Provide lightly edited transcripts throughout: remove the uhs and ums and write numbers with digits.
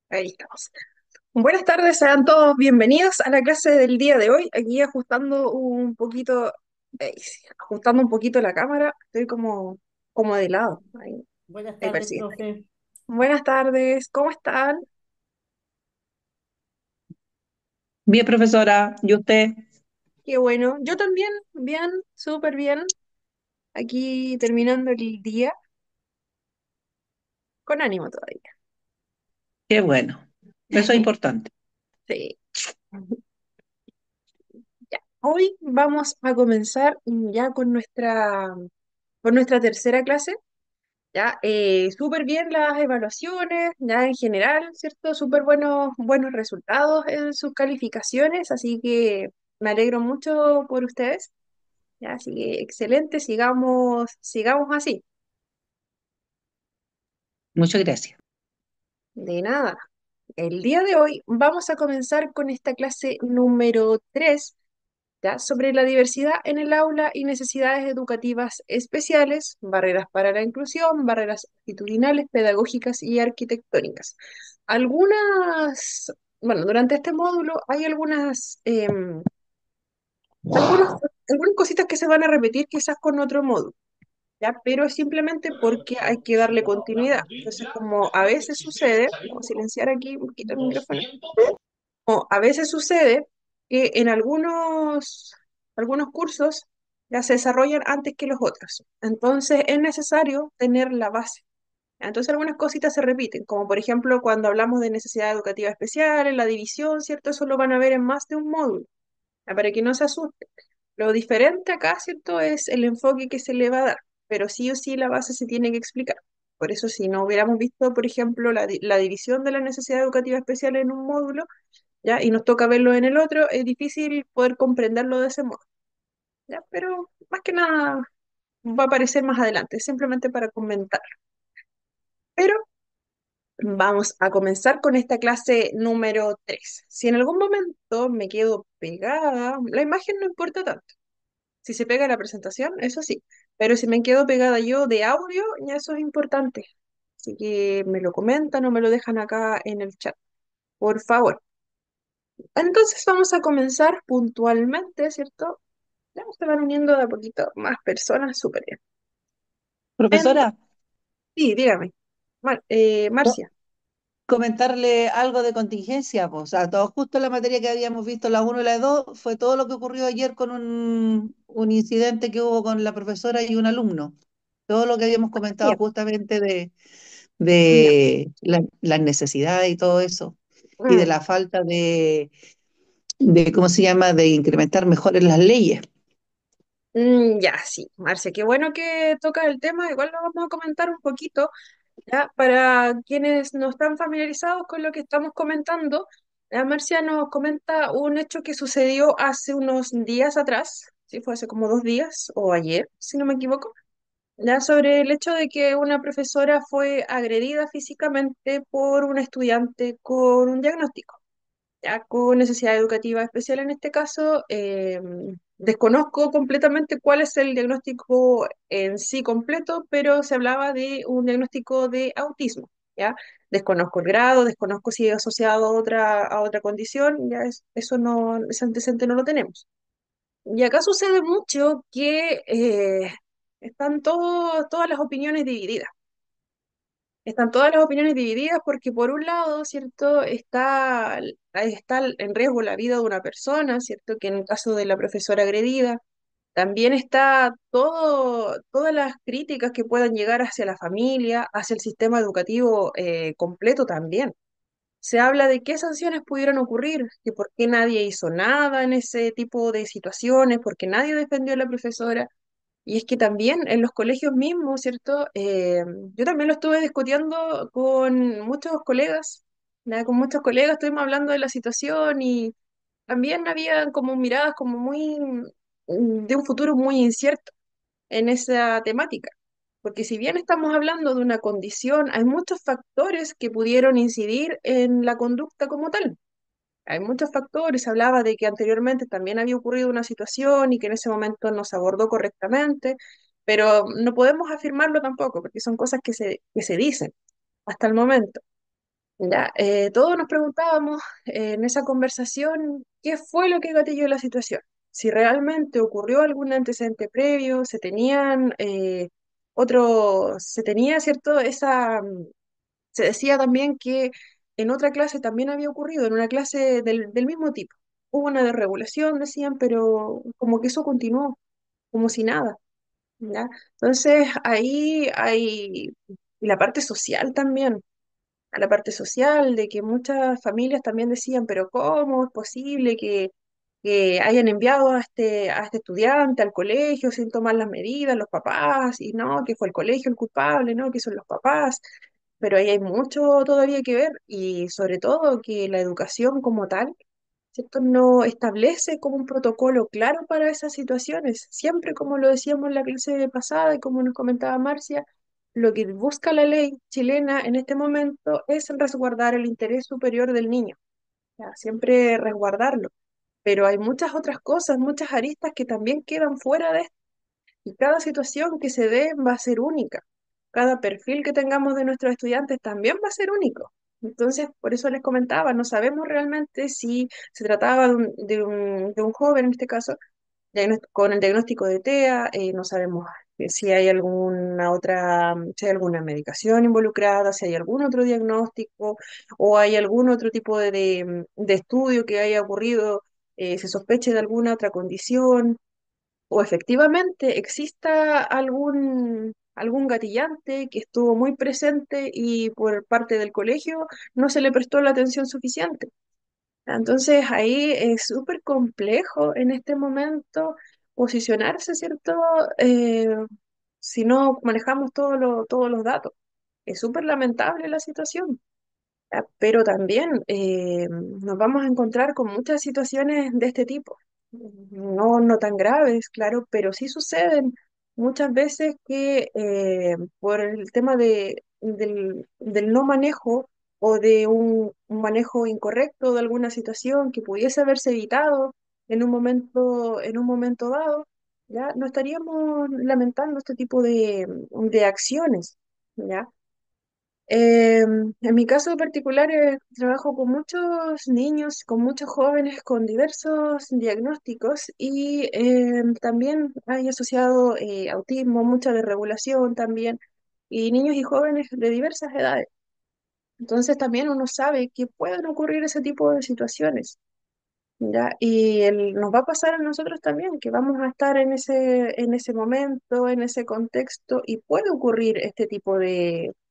Ahí estamos. Buenas tardes, sean todos bienvenidos a la clase del día de hoy. Aquí ajustando un poquito la cámara. Estoy como de lado. Buenas Ahí tardes, persigue. profe. Buenas tardes, ¿cómo están? Bien, profesora, ¿y usted? Qué bueno. Yo también, bien, súper bien. Aquí terminando el día, con ánimo todavía. Qué bueno, eso es importante. Sí. Ya. Hoy vamos a comenzar ya con nuestra tercera clase. Ya, súper bien las evaluaciones, ya en general, ¿cierto? Súper buenos resultados en sus calificaciones, así que me alegro mucho por ustedes. Ya, así que excelente, sigamos así. Muchas gracias. De nada. El día de hoy vamos a comenzar con esta clase número 3, ¿ya? Sobre la diversidad en el aula y necesidades educativas especiales, barreras para la inclusión, barreras actitudinales, pedagógicas y arquitectónicas. Algunas, bueno, durante este módulo hay algunos, algunas cositas que se van a repetir quizás con otro módulo, ¿ya? Pero es simplemente porque hay que darle continuidad. Entonces, como a veces sucede, vamos a silenciar aquí un poquito el micrófono. O a veces sucede que en algunos cursos ya se desarrollan antes que los otros. Entonces es necesario tener la base. Entonces algunas cositas se repiten, como por ejemplo cuando hablamos de necesidad educativa especial, en la división, ¿cierto? Eso lo van a ver en más de un módulo, para que no se asusten. Lo diferente acá, ¿cierto? Es el enfoque que se le va a dar, pero sí o sí la base se tiene que explicar. Por eso si no hubiéramos visto, por ejemplo, la división de la necesidad educativa especial en un módulo, ¿ya? Y nos toca verlo en el otro, es difícil poder comprenderlo de ese modo, ¿ya? Pero más que nada va a aparecer más adelante, simplemente para comentar. Pero vamos a comenzar con esta clase número 3. Si en algún momento me quedo pegada, la imagen no importa tanto. Si se pega la presentación, eso sí. Pero si me quedo pegada yo de audio, ya eso es importante. Así que me lo comentan o me lo dejan acá en el chat, por favor. Entonces vamos a comenzar puntualmente, ¿cierto? Ya se van uniendo de a poquito más personas, súper bien. Entonces, Profesora, sí, dígame. co- Marcia. comentarle algo de contingencia, pues, o sea, todo justo la materia que habíamos visto, la uno y la 2 fue todo lo que ocurrió ayer con un incidente que hubo con la profesora y un alumno. Todo lo que habíamos comentado Bien. justamente Ya. de las necesidades y todo eso, y de Mm, la falta ¿cómo se llama?, de incrementar mejores las leyes. ya, sí, Marcia, qué bueno que tocas el tema. Igual lo vamos a comentar un poquito, ya, para quienes no están familiarizados con lo que estamos comentando. La Marcia nos comenta un hecho que sucedió hace unos días atrás, sí, fue hace como 2 días o ayer, si no me equivoco, ya sobre el hecho de que una profesora fue agredida físicamente por un estudiante con un diagnóstico, ya con necesidad educativa especial en este caso. Desconozco completamente cuál es el diagnóstico en sí completo, pero se hablaba de un diagnóstico de autismo, ¿ya? Desconozco el grado, desconozco si es asociado a otra condición, eso no, ese antecedente no lo tenemos. Y acá sucede mucho que están todas las opiniones divididas. Están todas las opiniones divididas porque por un lado, ¿cierto? Está en riesgo la vida de una persona, ¿cierto? Que en el caso de la profesora agredida, también está todas las críticas que puedan llegar hacia la familia, hacia el sistema educativo completo también. Se habla de qué sanciones pudieron ocurrir, que por qué nadie hizo nada en ese tipo de situaciones, porque nadie defendió a la profesora. Y es que también en los colegios mismos, ¿cierto? Yo también lo estuve discutiendo con muchos colegas, ¿ya? Con muchos colegas estuvimos hablando de la situación y también había como miradas como de un futuro muy incierto en esa temática. Porque si bien estamos hablando de una condición, hay muchos factores que pudieron incidir en la conducta como tal. Hay muchos factores, se hablaba de que anteriormente también había ocurrido una situación y que en ese momento no se abordó correctamente, pero no podemos afirmarlo tampoco, porque son cosas que se dicen hasta el momento. Ya, todos nos preguntábamos en esa conversación qué fue lo que gatilló la situación. Si realmente ocurrió algún antecedente previo, se tenían se tenía, ¿cierto? Se decía también que en otra clase también había ocurrido, en una clase del mismo tipo. Hubo una desregulación, decían, pero como que eso continuó, como si nada, ¿ya? Entonces ahí hay y la parte social también, a la parte social, de que muchas familias también decían, pero ¿cómo es posible que hayan enviado a este estudiante al colegio sin tomar las medidas, los papás, y no, que fue el colegio el culpable, no, que son los papás? Pero ahí hay mucho todavía que ver, y sobre todo que la educación como tal, ¿cierto? No establece como un protocolo claro para esas situaciones. Siempre, como lo decíamos en la clase pasada y como nos comentaba Marcia, lo que busca la ley chilena en este momento es resguardar el interés superior del niño, ¿ya? Siempre resguardarlo. Pero hay muchas otras cosas, muchas aristas que también quedan fuera de esto. Y cada situación que se dé va a ser única. Cada perfil que tengamos de nuestros estudiantes también va a ser único. Entonces, por eso les comentaba, no sabemos realmente si se trataba de un joven, en este caso, con el diagnóstico de TEA, no sabemos si hay alguna otra, si hay alguna medicación involucrada, si hay algún otro diagnóstico o hay algún otro tipo de estudio que haya ocurrido, se sospeche de alguna otra condición o efectivamente exista algún gatillante que estuvo muy presente y por parte del colegio no se le prestó la atención suficiente. Entonces ahí es súper complejo en este momento posicionarse, ¿cierto? Eh, si no manejamos todos los datos. Es súper lamentable la situación. Pero también nos vamos a encontrar con muchas situaciones de este tipo. No tan graves, claro, pero sí suceden muchas veces que por el tema del no manejo o de un manejo incorrecto de alguna situación que pudiese haberse evitado en un momento dado, ya no estaríamos lamentando este tipo de acciones, ¿ya? En mi caso particular, trabajo con muchos niños, con muchos jóvenes con diversos diagnósticos y también hay asociado autismo, mucha desregulación también, y niños y jóvenes de diversas edades. Entonces también uno sabe que pueden ocurrir ese tipo de situaciones. ¿Ya? Nos va a pasar a nosotros también, que vamos a estar en ese momento, en ese contexto, y puede ocurrir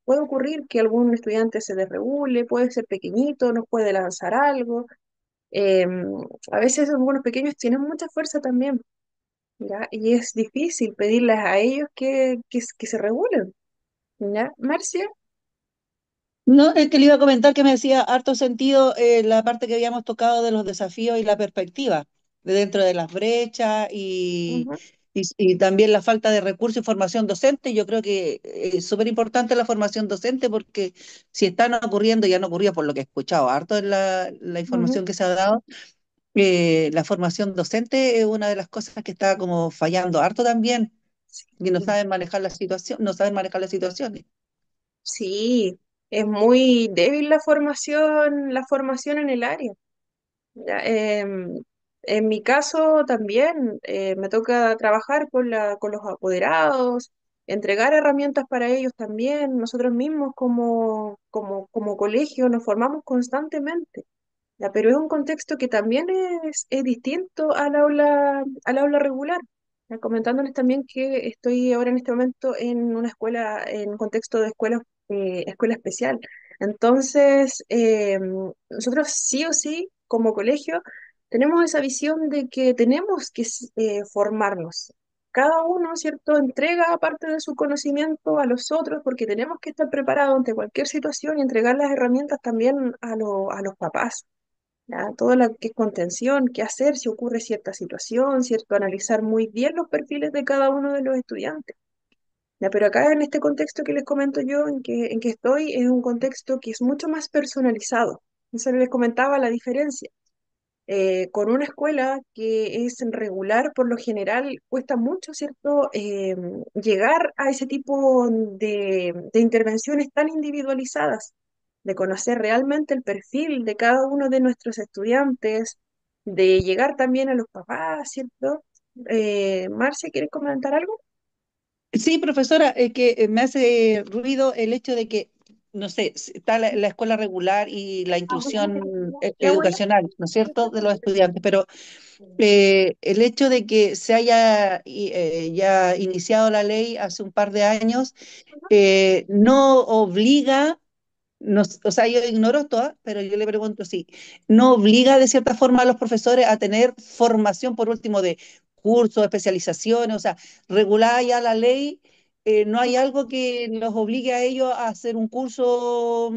puede ocurrir que algún estudiante se desregule, puede ser pequeñito, nos puede lanzar algo. Eh, a veces algunos pequeños tienen mucha fuerza también, ¿ya? Y es difícil pedirles a ellos que se regulen, ¿ya? Marcia. No, es que le iba a comentar que me hacía harto sentido la parte que habíamos tocado de los desafíos y la perspectiva de dentro de las brechas Ujú, y también la falta de recursos y formación docente. Yo creo que es súper importante la formación docente porque si están ocurriendo, ya no ocurría por lo que he escuchado harto en la ujú. información que se ha dado, la formación docente es una de las cosas que está como fallando harto también, y no Sí. saben manejar la situación, no saben manejar las situaciones. Sí, es muy débil la formación en el área. Ya, en mi caso también me toca trabajar con los apoderados, entregar herramientas para ellos también. Nosotros mismos como colegio nos formamos constantemente. Ya, pero es un contexto que también es distinto al aula regular. Ya, comentándoles también que estoy ahora en este momento en una escuela, en un contexto de escuela especial. Entonces, nosotros sí o sí, como colegio, tenemos esa visión de que tenemos que formarnos. Cada uno, ¿cierto?, entrega parte de su conocimiento a los otros porque tenemos que estar preparados ante cualquier situación y entregar las herramientas también a los papás. ¿Ya? Todo lo que es contención, qué hacer si ocurre cierta situación, ¿cierto? Analizar muy bien los perfiles de cada uno de los estudiantes. ¿Ya? Pero acá en este contexto que les comento yo, en que estoy, es un contexto que es mucho más personalizado. Eso les comentaba la diferencia. Con una escuela que es regular, por lo general, cuesta mucho, ¿cierto? Llegar a ese tipo de intervenciones tan individualizadas. de conocer realmente el perfil de cada uno de nuestros estudiantes, de llegar también a los papás, ¿cierto? Marcia, ¿quieres comentar algo? Sí, profesora, que me hace ruido el hecho de que, no sé, está la escuela regular y la inclusión educacional, ¿no es cierto?, de los estudiantes, pero el hecho de que se haya ya iniciado la ley hace un par de años no obliga, no, o sea, yo ignoro esto, ¿ah? Pero yo le pregunto si no obliga de cierta forma a los profesores a tener formación, por último, de cursos, especializaciones, o sea, regulada ya la ley, no hay algo que los obligue a ellos a hacer un curso,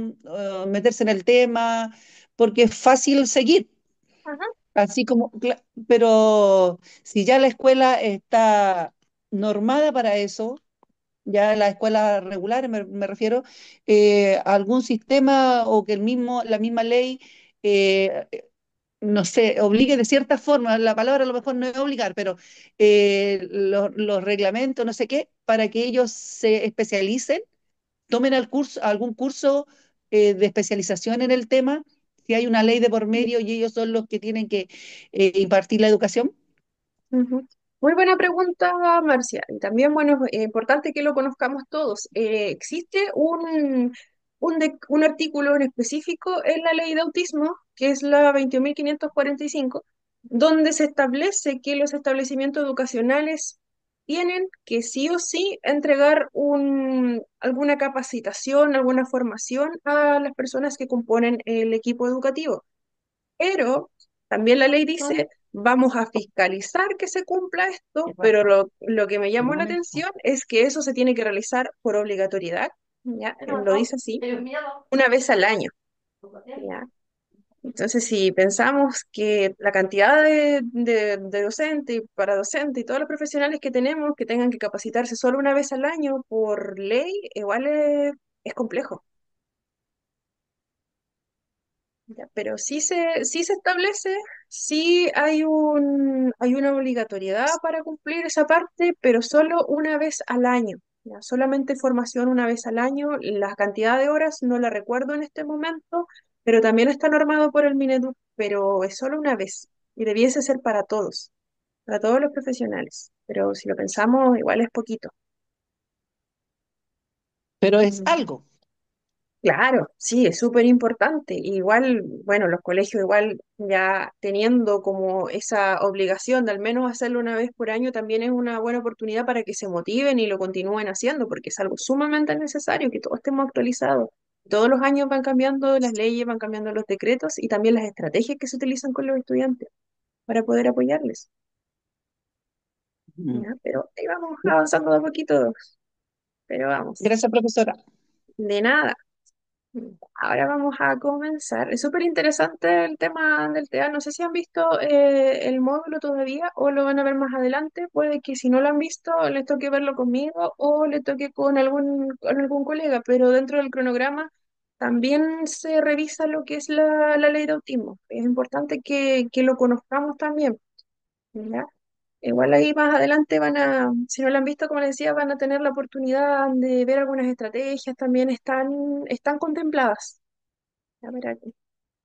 meterse en el tema, porque es fácil seguir. Ajá. Así como, pero si ya la escuela está normada para eso, ya la escuela regular me refiero, algún sistema o que la misma ley, eh, no sé, obligue de cierta forma, la palabra a lo mejor no es obligar, pero los reglamentos, no sé qué, para que ellos se especialicen, tomen algún curso de especialización en el tema, si hay una ley de por medio y ellos son los que tienen que impartir la educación. Ujú. Muy buena pregunta, Marcia. Y también, bueno, es importante que lo conozcamos todos. Existe un artículo en específico en la ley de autismo, que es la 21.545, donde se establece que los establecimientos educacionales tienen que sí o sí entregar alguna capacitación, alguna formación a las personas que componen el equipo educativo. Pero también la ley dice, vamos a fiscalizar que se cumpla esto, pero lo que me llamó la atención es que eso se tiene que realizar por obligatoriedad, ¿ya? Lo dice así, una vez al año, ¿ya? Entonces, si pensamos que la cantidad de docentes y paradocentes y todos los profesionales que tenemos que tengan que capacitarse solo una vez al año por ley, igual es complejo. Ya, pero sí se establece, sí hay una obligatoriedad para cumplir esa parte, pero solo una vez al año. Ya, solamente formación una vez al año. La cantidad de horas no la recuerdo en este momento, pero también está normado por el Mineduc, pero es solo una vez y debiese ser para todos los profesionales. Pero si lo pensamos, igual es poquito. Pero es algo. Claro, sí, es súper importante. Igual, bueno, los colegios igual ya teniendo como esa obligación de al menos hacerlo una vez por año, también es una buena oportunidad para que se motiven y lo continúen haciendo, porque es algo sumamente necesario que todos estemos actualizados. Todos los años van cambiando las leyes, van cambiando los decretos y también las estrategias que se utilizan con los estudiantes para poder apoyarles. Mm. ¿Ya? Pero ahí vamos avanzando de a poquito, pero vamos, Gracias, profesora. de nada. Ahora vamos a comenzar. Es súper interesante el tema del TEA. No sé si han visto el módulo todavía o lo van a ver más adelante. Puede que si no lo han visto les toque verlo conmigo o le toque con algún colega, pero dentro del cronograma también se revisa lo que es la ley de autismo. Es importante que lo conozcamos también, ¿ya? Igual ahí más adelante si no lo han visto, como les decía, van a tener la oportunidad de ver algunas estrategias, también están contempladas, ya,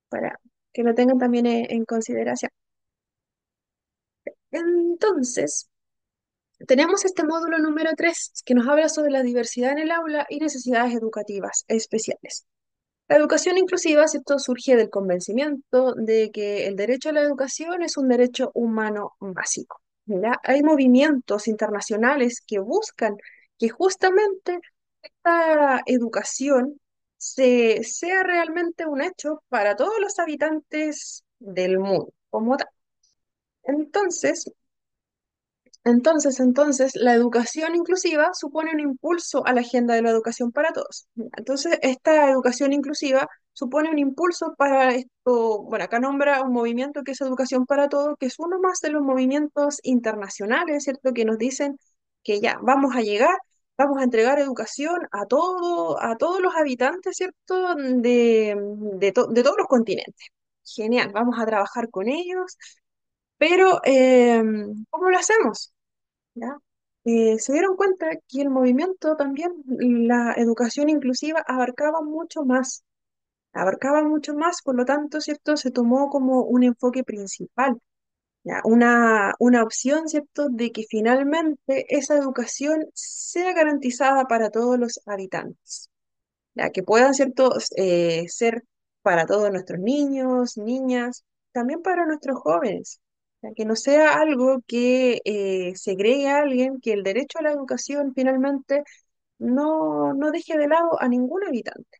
para que lo tengan también en consideración. Entonces, tenemos este módulo número 3 que nos habla sobre la diversidad en el aula y necesidades educativas especiales. La educación inclusiva, ¿cierto?, surge del convencimiento de que el derecho a la educación es un derecho humano básico. ¿Ya? Hay movimientos internacionales que buscan que justamente esta educación sea realmente un hecho para todos los habitantes del mundo, como tal. Entonces, la educación inclusiva supone un impulso a la agenda de la educación para todos. Entonces, esta educación inclusiva supone un impulso para esto, bueno, acá nombra un movimiento que es Educación para Todos, que es uno más de los movimientos internacionales, ¿cierto? Que nos dicen que ya vamos a llegar, vamos a entregar educación a todos los habitantes, ¿cierto? De todos los continentes. Genial, vamos a trabajar con ellos, pero ¿cómo lo hacemos? ¿Ya? Se dieron cuenta que el movimiento también, la educación inclusiva, abarcaba mucho más. abarcaba mucho más, por lo tanto, ¿cierto? Se tomó como un enfoque principal, ¿ya? Una opción, ¿cierto?, de que finalmente esa educación sea garantizada para todos los habitantes, ya que puedan, ¿cierto?, ser para todos nuestros niños, niñas, también para nuestros jóvenes, ya que no sea algo que segregue a alguien, que el derecho a la educación finalmente no deje de lado a ningún habitante.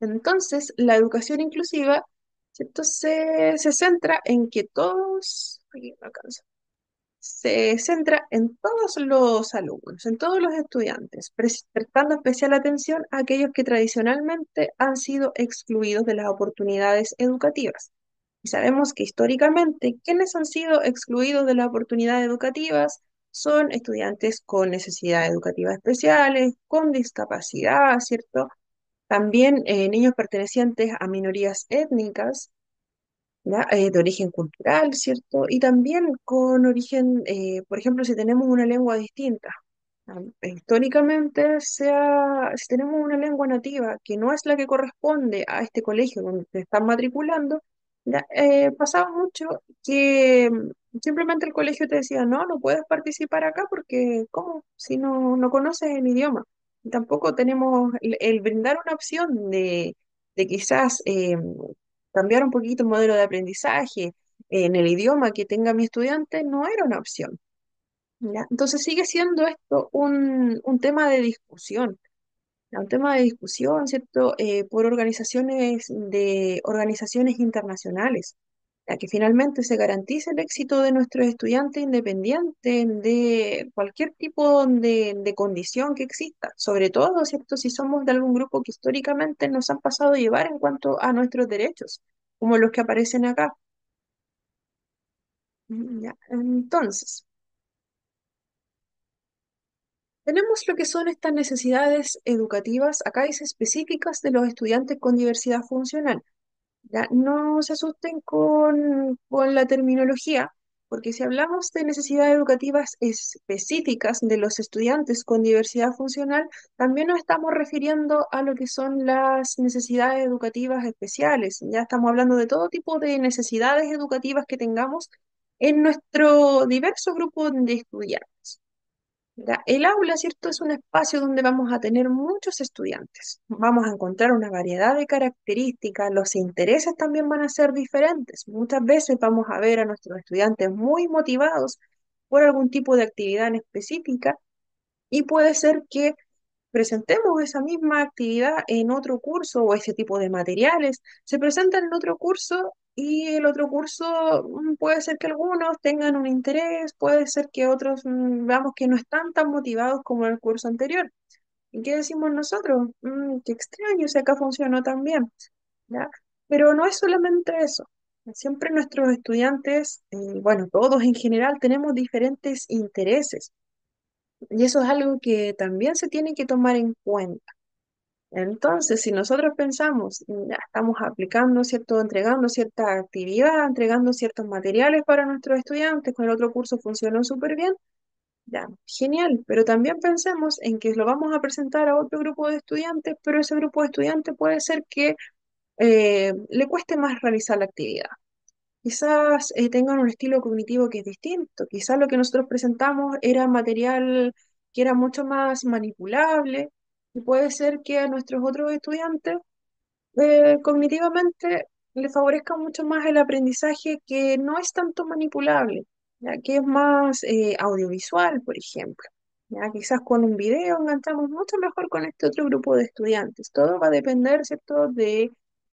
Entonces, la educación inclusiva, ¿cierto?, se centra en que todos, aquí me alcanza, se centra en todos los alumnos, en todos los estudiantes, prestando especial atención a aquellos que tradicionalmente han sido excluidos de las oportunidades educativas. Y sabemos que históricamente quienes han sido excluidos de las oportunidades educativas son estudiantes con necesidades educativas especiales, con discapacidad, ¿cierto? También niños pertenecientes a minorías étnicas, ¿ya? De origen cultural, ¿cierto? Y también con origen, por ejemplo, si tenemos una lengua distinta. Históricamente, si tenemos una lengua nativa que no es la que corresponde a este colegio donde te están matriculando, ya, pasaba mucho que simplemente el colegio te decía, no, no puedes participar acá porque, ¿cómo? Si no conoces el idioma. Y tampoco tenemos el brindar una opción de quizás cambiar un poquito el modelo de aprendizaje en el idioma que tenga mi estudiante, no era una opción. ¿Ya? Entonces sigue siendo esto un tema de discusión, ¿ya? Un tema de discusión, ¿cierto? Por organizaciones internacionales, ya que finalmente se garantice el éxito de nuestros estudiantes independiente de cualquier tipo de condición que exista, sobre todo, ¿cierto? Si somos de algún grupo que históricamente nos han pasado a llevar en cuanto a nuestros derechos, como los que aparecen acá. ¿Ya? Entonces, tenemos lo que son estas necesidades educativas, acá dice específicas de los estudiantes con diversidad funcional. Ya, no se asusten con la terminología, porque si hablamos de necesidades educativas específicas de los estudiantes con diversidad funcional, también nos estamos refiriendo a lo que son las necesidades educativas especiales. Ya estamos hablando de todo tipo de necesidades educativas que tengamos en nuestro diverso grupo de estudiantes. Ya, el aula, ¿cierto? Es un espacio donde vamos a tener muchos estudiantes. Vamos a encontrar una variedad de características, los intereses también van a ser diferentes. Muchas veces vamos a ver a nuestros estudiantes muy motivados por algún tipo de actividad en específica y puede ser que presentemos esa misma actividad en otro curso o ese tipo de materiales se presentan en otro curso y el otro curso puede ser que algunos tengan un interés, puede ser que otros veamos que no están tan motivados como el curso anterior. ¿Y qué decimos nosotros? Qué extraño, si acá funcionó tan bien, ¿ya? Pero no es solamente eso. Siempre nuestros estudiantes, bueno, todos en general tenemos diferentes intereses. Y eso es algo que también se tiene que tomar en cuenta. Entonces, si nosotros pensamos, ya estamos aplicando, ¿cierto? Entregando cierta actividad, entregando ciertos materiales para nuestros estudiantes, con el otro curso funcionó súper bien, ya, genial, pero también pensemos en que lo vamos a presentar a otro grupo de estudiantes, pero ese grupo de estudiantes puede ser que le cueste más realizar la actividad. Quizás tengan un estilo cognitivo que es distinto. Quizás lo que nosotros presentamos era material que era mucho más manipulable y puede ser que a nuestros otros estudiantes cognitivamente les favorezca mucho más el aprendizaje que no es tanto manipulable, ya que es más audiovisual, por ejemplo. Ya quizás con un video enganchamos mucho mejor con este otro grupo de estudiantes. Todo va a depender, ¿cierto?, de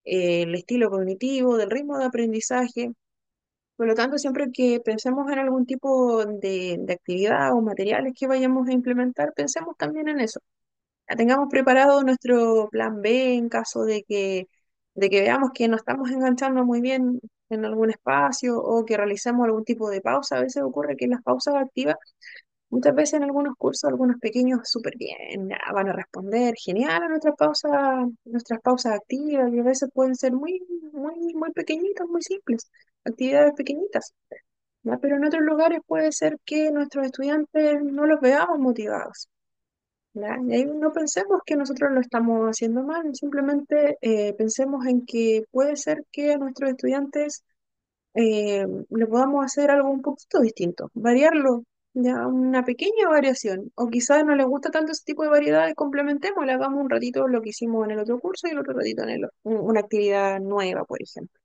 el estilo cognitivo, del ritmo de aprendizaje. Por lo tanto, siempre que pensemos en algún tipo de actividad o materiales que vayamos a implementar, pensemos también en eso. Ya tengamos preparado nuestro plan B en caso de que veamos que no estamos enganchando muy bien en algún espacio o que realicemos algún tipo de pausa. A veces ocurre que las pausas activas, muchas veces en algunos cursos, algunos pequeños súper bien, ya van a responder genial a nuestras pausas activas y a veces pueden ser muy pequeñitas, muy simples, actividades pequeñitas. ¿Ya? Pero en otros lugares puede ser que nuestros estudiantes no los veamos motivados. ¿ya? Y ahí no pensemos que nosotros lo estamos haciendo mal, simplemente pensemos en que puede ser que a nuestros estudiantes le podamos hacer algo un poquito distinto, variarlo, ya una pequeña variación, o quizás no les gusta tanto ese tipo de variedad y complementemos, le hagamos un ratito lo que hicimos en el otro curso y el otro ratito en una actividad nueva, por ejemplo,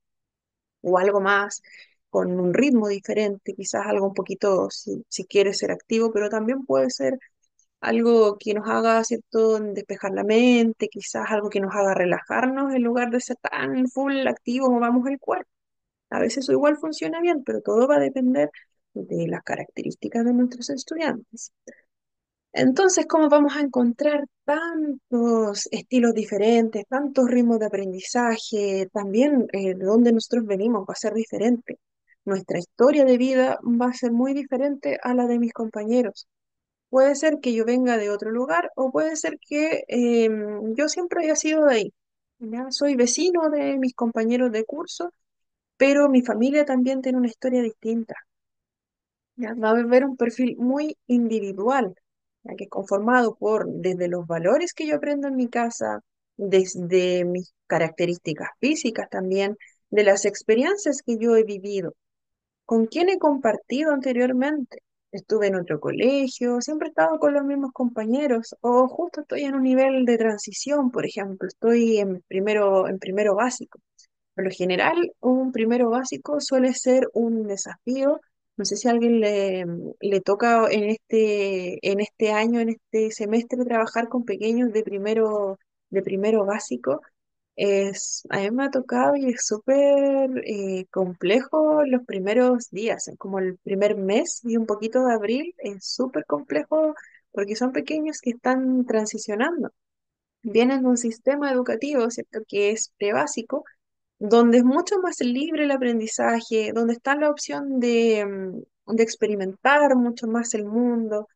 o algo más con un ritmo diferente, quizás algo un poquito, si quiere ser activo, pero también puede ser algo que nos haga, ¿cierto?, despejar la mente, quizás algo que nos haga relajarnos en lugar de ser tan full activo como vamos el cuerpo. A veces eso igual funciona bien, pero todo va a depender de las características de nuestros estudiantes. Entonces, ¿cómo vamos a encontrar tantos estilos diferentes, tantos ritmos de aprendizaje? También de dónde nosotros venimos va a ser diferente. Nuestra historia de vida va a ser muy diferente a la de mis compañeros. Puede ser que yo venga de otro lugar o puede ser que yo siempre haya sido de ahí. ¿Ya? Soy vecino de mis compañeros de curso, pero mi familia también tiene una historia distinta. ¿Ya? Va a haber un perfil muy individual, ya que es conformado por desde los valores que yo aprendo en mi casa, desde mis características físicas también, de las experiencias que yo he vivido, con quién he compartido anteriormente. Estuve en otro colegio, siempre he estado con los mismos compañeros, o justo estoy en un nivel de transición, por ejemplo, estoy en primero básico. Por lo general, un primero básico suele ser un desafío. No sé si a alguien le toca en este año, en este semestre, trabajar con pequeños de primero básico. A mí me ha tocado y es súper complejo los primeros días, como el primer mes y un poquito de abril, es súper complejo porque son pequeños que están transicionando. Vienen de un sistema educativo, ¿cierto?, que es prebásico donde es mucho más libre el aprendizaje, donde está la opción de experimentar mucho más el mundo.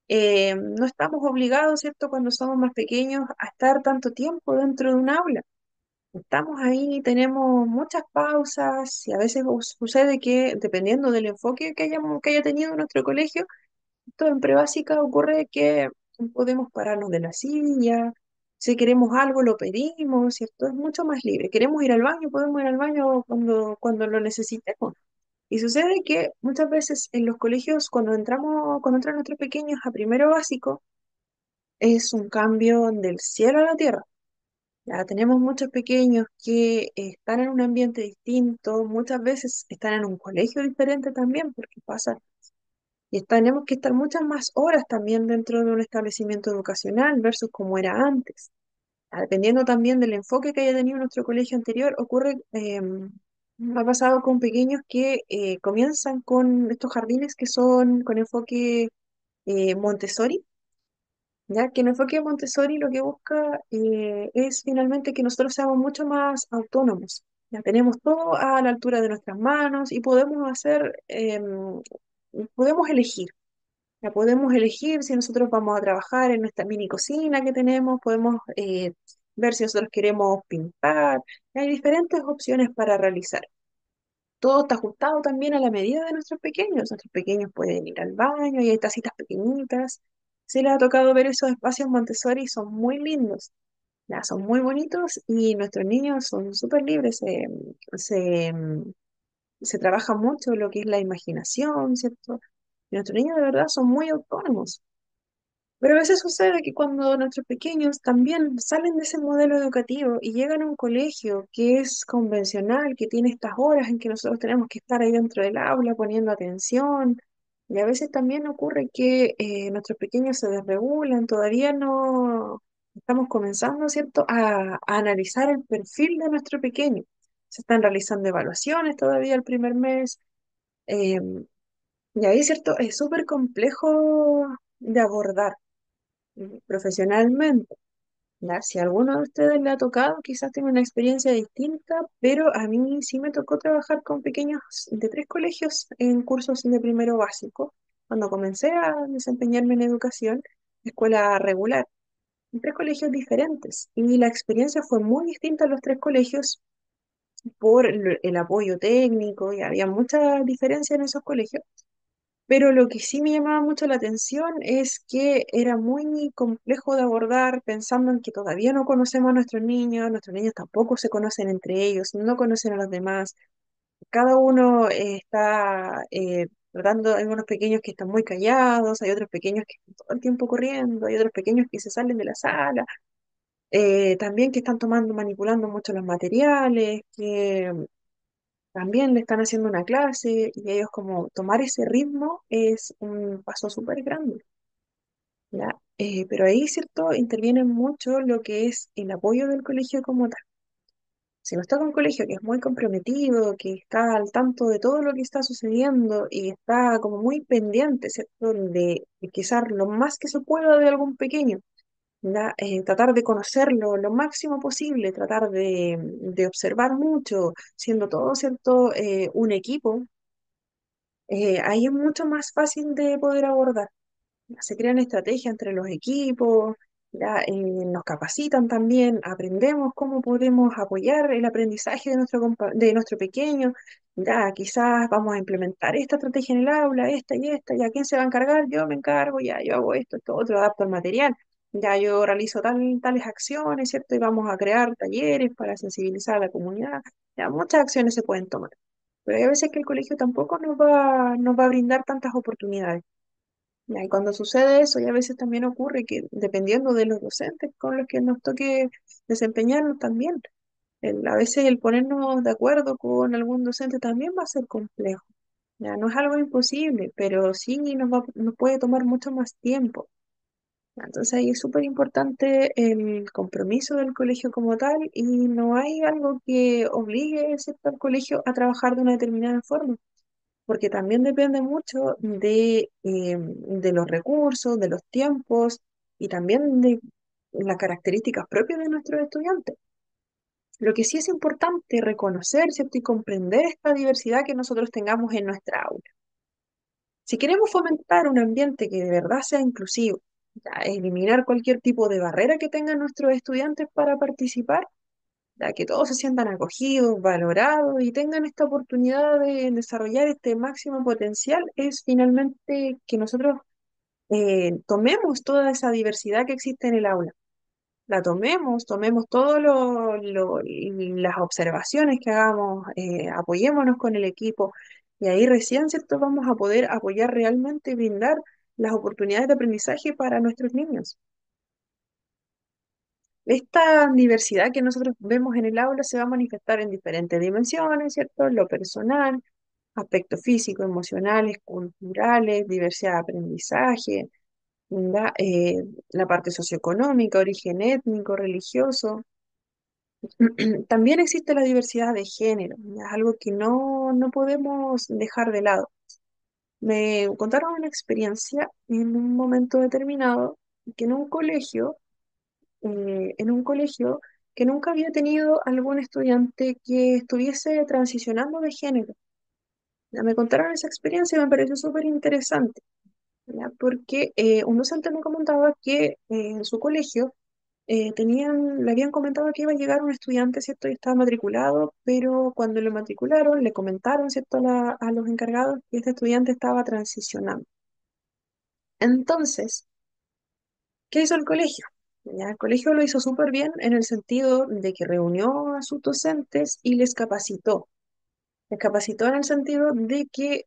No estamos obligados, ¿cierto?, cuando somos más pequeños a estar tanto tiempo dentro de un aula. Estamos ahí, tenemos muchas pausas y a veces sucede que, dependiendo del enfoque que haya tenido nuestro colegio, esto en prebásica ocurre que podemos pararnos de la silla, si queremos algo lo pedimos, ¿cierto? Es mucho más libre. Queremos ir al baño, podemos ir al baño cuando lo necesitemos. Y sucede que muchas veces en los colegios, cuando entran nuestros pequeños a primero básico, es un cambio del cielo a la tierra. Ya tenemos muchos pequeños que están en un ambiente distinto, muchas veces están en un colegio diferente también, porque pasa y tenemos que estar muchas más horas también dentro de un establecimiento educacional versus como era antes. Dependiendo también del enfoque que haya tenido nuestro colegio anterior, ha pasado con pequeños que comienzan con estos jardines que son con enfoque Montessori, ya que el enfoque Montessori lo que busca es finalmente que nosotros seamos mucho más autónomos. Ya tenemos todo a la altura de nuestras manos y podemos elegir. Ya podemos elegir si nosotros vamos a trabajar en nuestra mini cocina que tenemos, podemos ver si nosotros queremos pintar. Hay diferentes opciones para realizar. Todo está ajustado también a la medida de nuestros pequeños. Nuestros pequeños pueden ir al baño y hay tacitas pequeñitas. Se les ha tocado ver esos espacios Montessori, son muy lindos, ya, son muy bonitos y nuestros niños son súper libres. Se, Se trabaja mucho lo que es la imaginación, ¿cierto? Y nuestros niños de verdad son muy autónomos. Pero a veces sucede que cuando nuestros pequeños también salen de ese modelo educativo y llegan a un colegio que es convencional, que tiene estas horas en que nosotros tenemos que estar ahí dentro del aula poniendo atención, y a veces también ocurre que nuestros pequeños se desregulan, todavía no estamos comenzando, ¿cierto?, a analizar el perfil de nuestro pequeño. Se están realizando evaluaciones todavía el primer mes, eh, y ahí, ¿cierto?, es súper complejo de abordar profesionalmente. ¿Ya? Si a alguno de ustedes le ha tocado, quizás tenga una experiencia distinta, pero a mí sí me tocó trabajar con pequeños de tres colegios en cursos de primero básico, cuando comencé a desempeñarme en educación, escuela regular, en tres colegios diferentes. Y la experiencia fue muy distinta en los tres colegios por el apoyo técnico y había mucha diferencia en esos colegios. Pero lo que sí me llamaba mucho la atención es que era muy complejo de abordar pensando en que todavía no conocemos a nuestros niños tampoco se conocen entre ellos, no conocen a los demás. Cada uno está tratando, hay unos pequeños que están muy callados, hay otros pequeños que están todo el tiempo corriendo, hay otros pequeños que se salen de la sala, también que están tomando, manipulando mucho los materiales, que también le están haciendo una clase y ellos como tomar ese ritmo es un paso súper grande, ¿ya? Pero ahí, ¿cierto? Interviene mucho lo que es el apoyo del colegio como tal. Si no está con un colegio que es muy comprometido, que está al tanto de todo lo que está sucediendo y está como muy pendiente, ¿cierto? De quizás lo más que se pueda de algún pequeño, ¿ya? Tratar de conocerlo lo máximo posible, tratar de observar mucho, siendo todo, ¿cierto? Un equipo, ahí es mucho más fácil de poder abordar. Se crean estrategias entre los equipos, ya, nos capacitan también, aprendemos cómo podemos apoyar el aprendizaje de de nuestro pequeño. Ya, quizás vamos a implementar esta estrategia en el aula, esta y esta, ya quién se va a encargar, yo me encargo, ya yo hago esto, esto otro, adapto el material, ya yo realizo tales acciones, ¿cierto? Y vamos a crear talleres para sensibilizar a la comunidad. Ya, muchas acciones se pueden tomar, pero hay veces que el colegio tampoco nos va a brindar tantas oportunidades. Ya, y cuando sucede eso, y a veces también ocurre que dependiendo de los docentes con los que nos toque desempeñarnos también, a veces el ponernos de acuerdo con algún docente también va a ser complejo. Ya, no es algo imposible, pero sí nos puede tomar mucho más tiempo. Entonces ahí es súper importante el compromiso del colegio como tal y no hay algo que obligue, ¿cierto?, al colegio a trabajar de una determinada forma porque también depende mucho de los recursos, de los tiempos y también de las características propias de nuestros estudiantes. Lo que sí es importante reconocer, ¿cierto? Y comprender esta diversidad que nosotros tengamos en nuestra aula. Si queremos fomentar un ambiente que de verdad sea inclusivo, ya, eliminar cualquier tipo de barrera que tengan nuestros estudiantes para participar, ya que todos se sientan acogidos, valorados y tengan esta oportunidad de desarrollar este máximo potencial, es finalmente que nosotros tomemos toda esa diversidad que existe en el aula. La tomemos todas las observaciones que hagamos, apoyémonos con el equipo y ahí recién, ¿cierto?, vamos a poder apoyar realmente y brindar las oportunidades de aprendizaje para nuestros niños. Esta diversidad que nosotros vemos en el aula se va a manifestar en diferentes dimensiones, ¿cierto? Lo personal, aspectos físicos, emocionales, culturales, diversidad de aprendizaje, ¿verdad? La parte socioeconómica, origen étnico, religioso. También existe la diversidad de género, ¿ya? Es algo que no podemos dejar de lado. Me contaron una experiencia en un momento determinado que en un colegio que nunca había tenido algún estudiante que estuviese transicionando de género. Ya me contaron esa experiencia y me pareció súper interesante, ¿ya? Porque un docente me comentaba que en su colegio le habían comentado que iba a llegar un estudiante, ¿cierto? Y estaba matriculado, pero cuando lo matricularon le comentaron, ¿cierto?, a los encargados que este estudiante estaba transicionando. Entonces, ¿qué hizo el colegio? Ya, el colegio lo hizo súper bien en el sentido de que reunió a sus docentes y les capacitó. Les capacitó en el sentido de que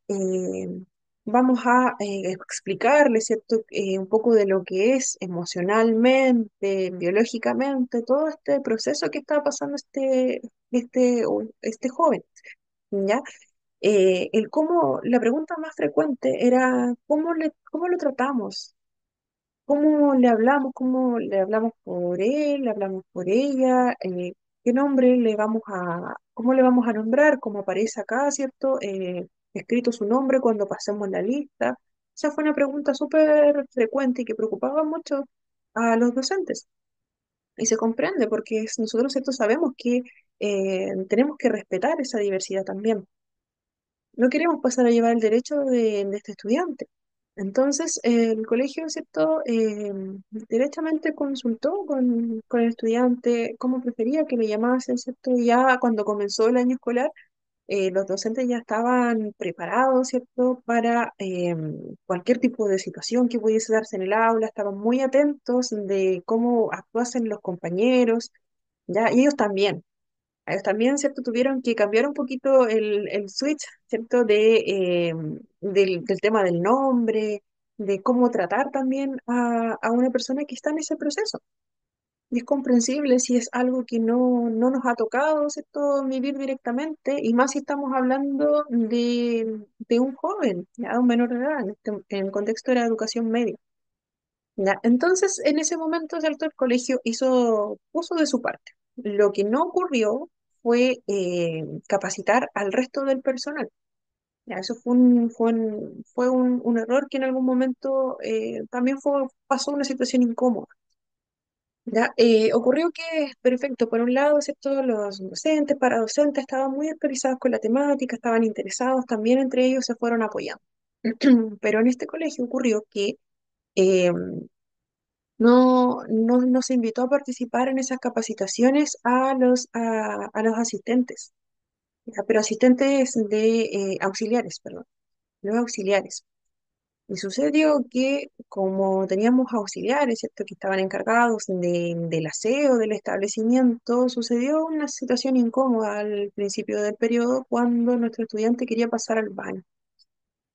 vamos a explicarles, ¿cierto? Un poco de lo que es emocionalmente, biológicamente, todo este proceso que está pasando este joven, ¿ya? La pregunta más frecuente era, ¿cómo lo tratamos? ¿Cómo le hablamos? ¿Cómo le hablamos por él? ¿Le hablamos por ella? ¿Qué nombre cómo le vamos a nombrar? Como aparece acá, ¿cierto? Escrito su nombre cuando pasemos la lista. Esa fue una pregunta súper frecuente y que preocupaba mucho a los docentes. Y se comprende porque nosotros, ¿cierto?, sabemos que tenemos que respetar esa diversidad también. No queremos pasar a llevar el derecho de este estudiante. Entonces, el colegio, ¿cierto? Directamente consultó con el estudiante cómo prefería que le llamasen, ¿cierto? Y ya cuando comenzó el año escolar, los docentes ya estaban preparados, ¿cierto?, para cualquier tipo de situación que pudiese darse en el aula, estaban muy atentos de cómo actuasen los compañeros, ¿ya? Y ellos también, ¿cierto?, tuvieron que cambiar un poquito el switch, ¿cierto?, del tema del nombre, de cómo tratar también a una persona que está en ese proceso. Y es comprensible si es algo que no nos ha tocado, ¿cierto?, vivir directamente, y más si estamos hablando de un joven, ya, de un menor de edad, en el contexto de la educación media. Ya, entonces, en ese momento, ¿cierto?, el colegio hizo uso de su parte. Lo que no ocurrió fue capacitar al resto del personal. Ya, eso fue un error que en algún momento también pasó una situación incómoda. Ya, ocurrió que, perfecto, por un lado, ¿cierto? Los docentes, para docentes, estaban muy actualizados con la temática, estaban interesados, también entre ellos se fueron apoyando. Pero en este colegio ocurrió que eh, no se invitó a participar en esas capacitaciones a los asistentes, ya, pero asistentes de auxiliares, perdón, los auxiliares. Y sucedió que como teníamos auxiliares, ¿cierto?, que estaban encargados del aseo del establecimiento, sucedió una situación incómoda al principio del periodo cuando nuestro estudiante quería pasar al baño.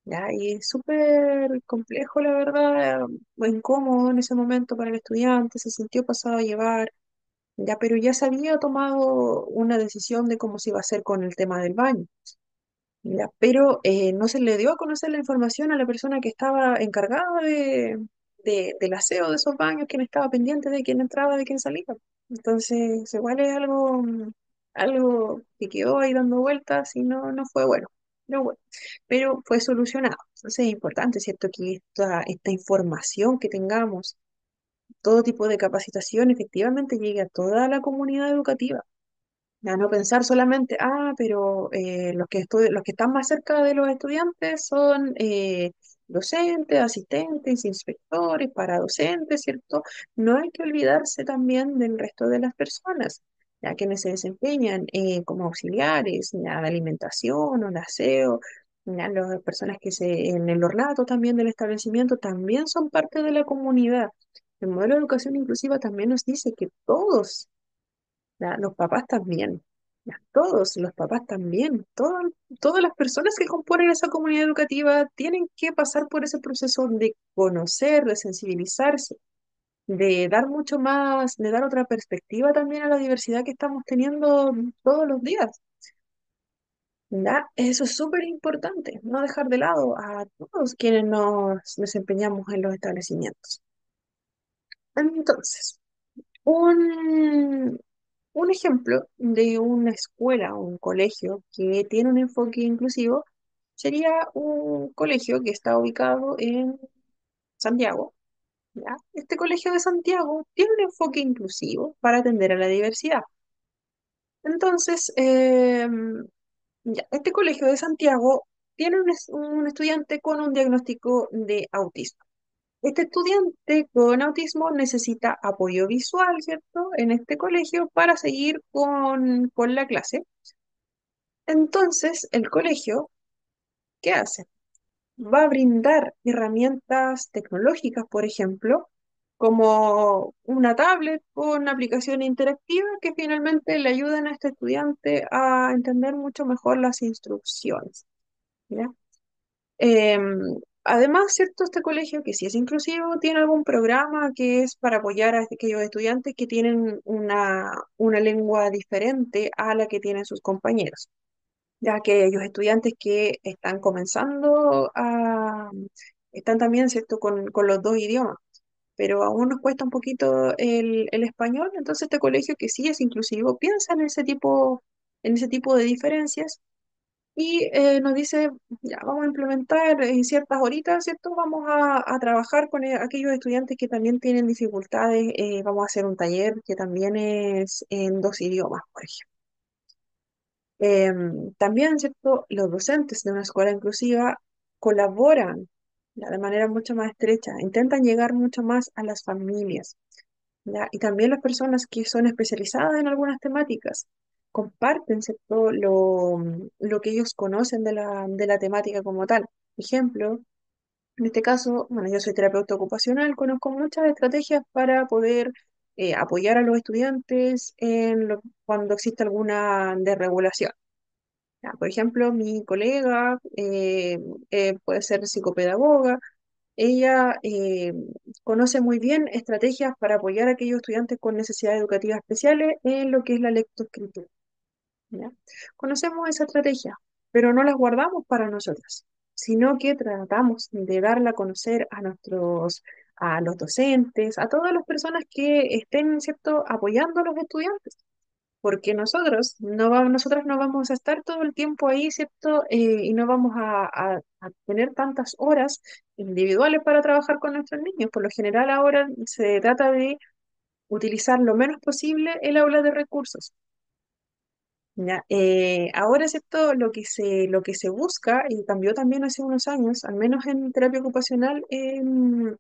¿Ya? Y es súper complejo, la verdad, o incómodo en ese momento para el estudiante, se sintió pasado a llevar, ya, pero ya se había tomado una decisión de cómo se iba a hacer con el tema del baño. Ya, pero no se le dio a conocer la información a la persona que estaba encargada del aseo de esos baños, quien estaba pendiente de quién entraba, de quién salía. Entonces, igual es algo que quedó ahí dando vueltas y no fue bueno. No, bueno, pero fue solucionado. Entonces es importante, ¿cierto?, que esta información que tengamos, todo tipo de capacitación, efectivamente llegue a toda la comunidad educativa. A no pensar solamente, pero los que están más cerca de los estudiantes son docentes, asistentes, inspectores, paradocentes, ¿cierto? No hay que olvidarse también del resto de las personas, ya quienes se desempeñan como auxiliares, ya de alimentación o de aseo, ya las personas en el ornato también del establecimiento también son parte de la comunidad. El modelo de educación inclusiva también nos dice que todos, ya, los papás también, ya, todos los papás también, todas las personas que componen esa comunidad educativa tienen que pasar por ese proceso de conocer, de sensibilizarse, de dar mucho más, de dar otra perspectiva también a la diversidad que estamos teniendo todos los días. ¿Ya? Eso es súper importante, no dejar de lado a todos quienes nos desempeñamos en los establecimientos. Entonces, un, Un ejemplo de una escuela o un colegio que tiene un enfoque inclusivo sería un colegio que está ubicado en Santiago, ¿ya? Este colegio de Santiago tiene un enfoque inclusivo para atender a la diversidad. Entonces, ya, este colegio de Santiago tiene un estudiante con un diagnóstico de autismo. Este estudiante con autismo necesita apoyo visual, ¿cierto?, en este colegio para seguir con la clase. Entonces, el colegio, ¿qué hace? Va a brindar herramientas tecnológicas, por ejemplo, como una tablet con una aplicación interactiva que finalmente le ayudan a este estudiante a entender mucho mejor las instrucciones, ¿ya? Además, ¿cierto? Este colegio, que sí es inclusivo, tiene algún programa que es para apoyar a aquellos estudiantes que tienen una lengua diferente a la que tienen sus compañeros, ya que aquellos estudiantes que están están también, ¿cierto?, con los dos idiomas, pero aún nos cuesta un poquito el español. Entonces este colegio, que sí es inclusivo, piensa en ese tipo de diferencias y nos dice, ya vamos a implementar en ciertas horitas, ¿cierto? Vamos a trabajar con aquellos estudiantes que también tienen dificultades, vamos a hacer un taller que también es en dos idiomas, por ejemplo. También, ¿cierto? Los docentes de una escuela inclusiva colaboran, ya, de manera mucho más estrecha, intentan llegar mucho más a las familias, ¿ya? Y también las personas que son especializadas en algunas temáticas comparten, ¿cierto? Lo que ellos conocen de la temática como tal. Ejemplo, en este caso, bueno, yo soy terapeuta ocupacional, conozco muchas estrategias para poder apoyar a los estudiantes cuando existe alguna desregulación. Ya, por ejemplo, mi colega puede ser psicopedagoga. Ella conoce muy bien estrategias para apoyar a aquellos estudiantes con necesidades educativas especiales en lo que es la lectoescritura. ¿Ya? Conocemos esa estrategia, pero no las guardamos para nosotras, sino que tratamos de darla a conocer a los docentes, a todas las personas que estén, ¿cierto?, apoyando a los estudiantes, porque nosotras no vamos a estar todo el tiempo ahí, ¿cierto? Y no vamos a tener tantas horas individuales para trabajar con nuestros niños. Por lo general ahora se trata de utilizar lo menos posible el aula de recursos. ¿Ya? Ahora, ¿cierto? Lo que se busca, y cambió también hace unos años, al menos en terapia ocupacional, en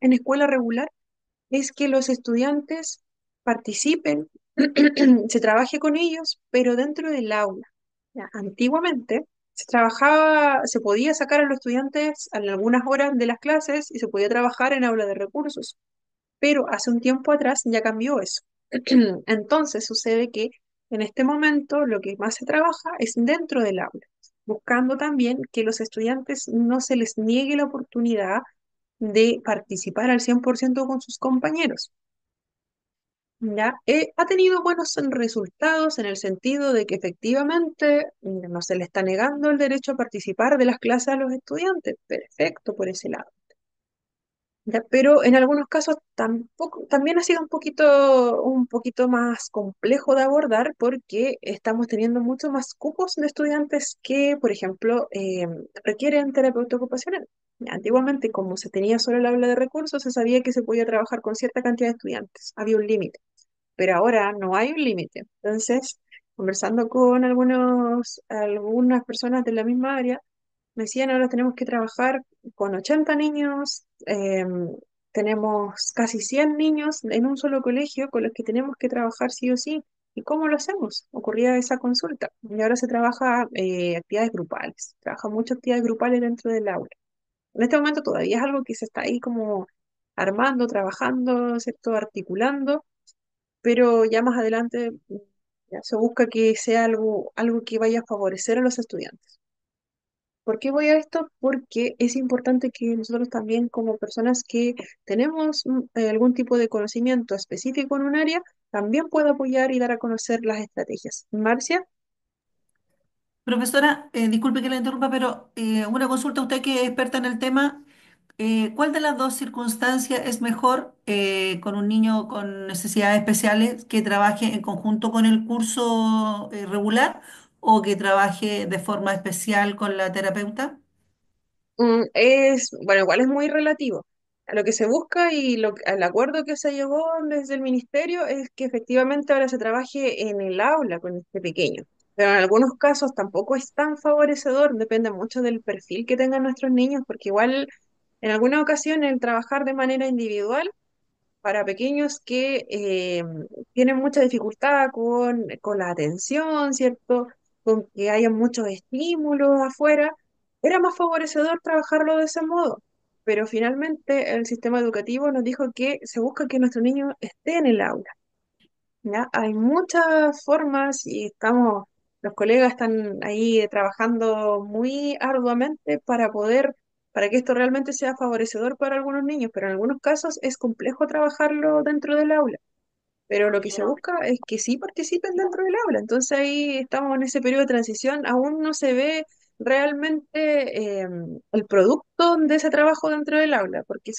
escuela regular, es que los estudiantes participen, se trabaje con ellos, pero dentro del aula. ¿Ya? Antiguamente se podía sacar a los estudiantes en algunas horas de las clases y se podía trabajar en aula de recursos, pero hace un tiempo atrás ya cambió eso. Entonces sucede que en este momento lo que más se trabaja es dentro del aula, buscando también que los estudiantes no se les niegue la oportunidad de participar al 100% con sus compañeros. ¿Ya? Ha tenido buenos resultados en el sentido de que efectivamente no se le está negando el derecho a participar de las clases a los estudiantes. Perfecto por ese lado. ¿Ya? Pero en algunos casos también ha sido un poquito más complejo de abordar porque estamos teniendo mucho más cupos de estudiantes que, por ejemplo, requieren terapeuta ocupacional. Antiguamente, como se tenía solo el aula de recursos, se sabía que se podía trabajar con cierta cantidad de estudiantes, había un límite, pero ahora no hay un límite. Entonces, conversando con algunas personas de la misma área, me decían, ahora tenemos que trabajar con 80 niños, tenemos casi 100 niños en un solo colegio con los que tenemos que trabajar sí o sí. ¿Y cómo lo hacemos? Ocurría esa consulta. Y ahora se trabaja actividades grupales, trabaja muchas actividades grupales dentro del aula. En este momento todavía es algo que se está ahí como armando, trabajando, ¿cierto? Articulando, pero ya más adelante ya se busca que sea algo que vaya a favorecer a los estudiantes. ¿Por qué voy a esto? Porque es importante que nosotros también, como personas que tenemos algún tipo de conocimiento específico en un área, también pueda apoyar y dar a conocer las estrategias. Marcia, Profesora, disculpe que la interrumpa, pero una consulta, usted que es experta en el tema, ¿cuál de las dos circunstancias es mejor con un niño con necesidades especiales que trabaje en conjunto con el curso regular o que trabaje de forma especial con la terapeuta? bueno, igual es muy relativo. A lo que se busca y al acuerdo que se llegó desde el ministerio es que efectivamente ahora se trabaje en el aula con este pequeño. Pero en algunos casos tampoco es tan favorecedor, depende mucho del perfil que tengan nuestros niños, porque igual en alguna ocasión el trabajar de manera individual para pequeños que tienen mucha dificultad con la atención, ¿cierto? Con que haya muchos estímulos afuera, era más favorecedor trabajarlo de ese modo. Pero finalmente el sistema educativo nos dijo que se busca que nuestro niño esté en el aula. ¿Ya? Hay muchas formas y los colegas están ahí trabajando muy arduamente para que esto realmente sea favorecedor para algunos niños, pero en algunos casos es complejo trabajarlo dentro del aula. Pero lo que se busca es que sí participen dentro del aula. Entonces ahí estamos en ese periodo de transición, aún no se ve realmente el producto de ese trabajo dentro del aula, porque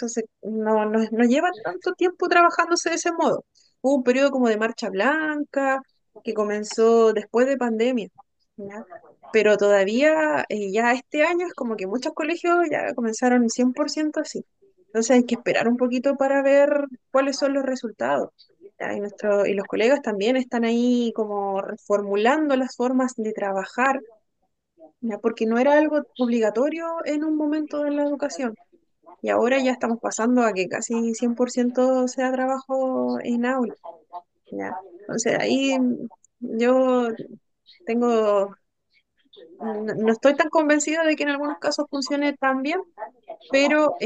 no lleva tanto tiempo trabajándose de ese modo. Hubo un periodo como de marcha blanca que comenzó después de pandemia, ¿ya? Pero todavía ya este año es como que muchos colegios ya comenzaron 100% así. Entonces hay que esperar un poquito para ver cuáles son los resultados. ¿Ya? Y los colegas también están ahí como reformulando las formas de trabajar, ¿ya? Porque no era algo obligatorio en un momento de la educación. Y ahora ya estamos pasando a que casi 100% sea trabajo en aula, ¿ya? Entonces ahí Yo tengo, no estoy tan convencida de que en algunos casos funcione tan bien, pero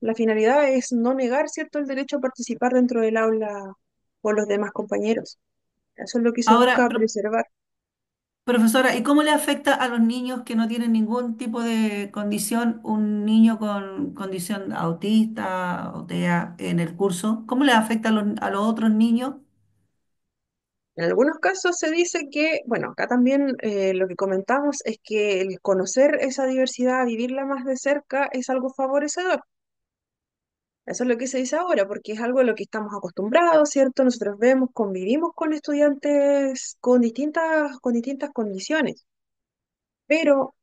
la finalidad es no negar, ¿cierto?, el derecho a participar dentro del aula por los demás compañeros. Eso es lo que se Ahora, busca preservar. profesora, ¿y cómo le afecta a los niños que no tienen ningún tipo de condición, un niño con condición autista o TEA en el curso? ¿Cómo le afecta a los otros niños? En algunos casos se dice que, bueno, acá también lo que comentamos es que el conocer esa diversidad, vivirla más de cerca, es algo favorecedor. Eso es lo que se dice ahora, porque es algo a lo que estamos acostumbrados, ¿cierto? Nosotros vemos, convivimos con estudiantes con distintas condiciones. Pero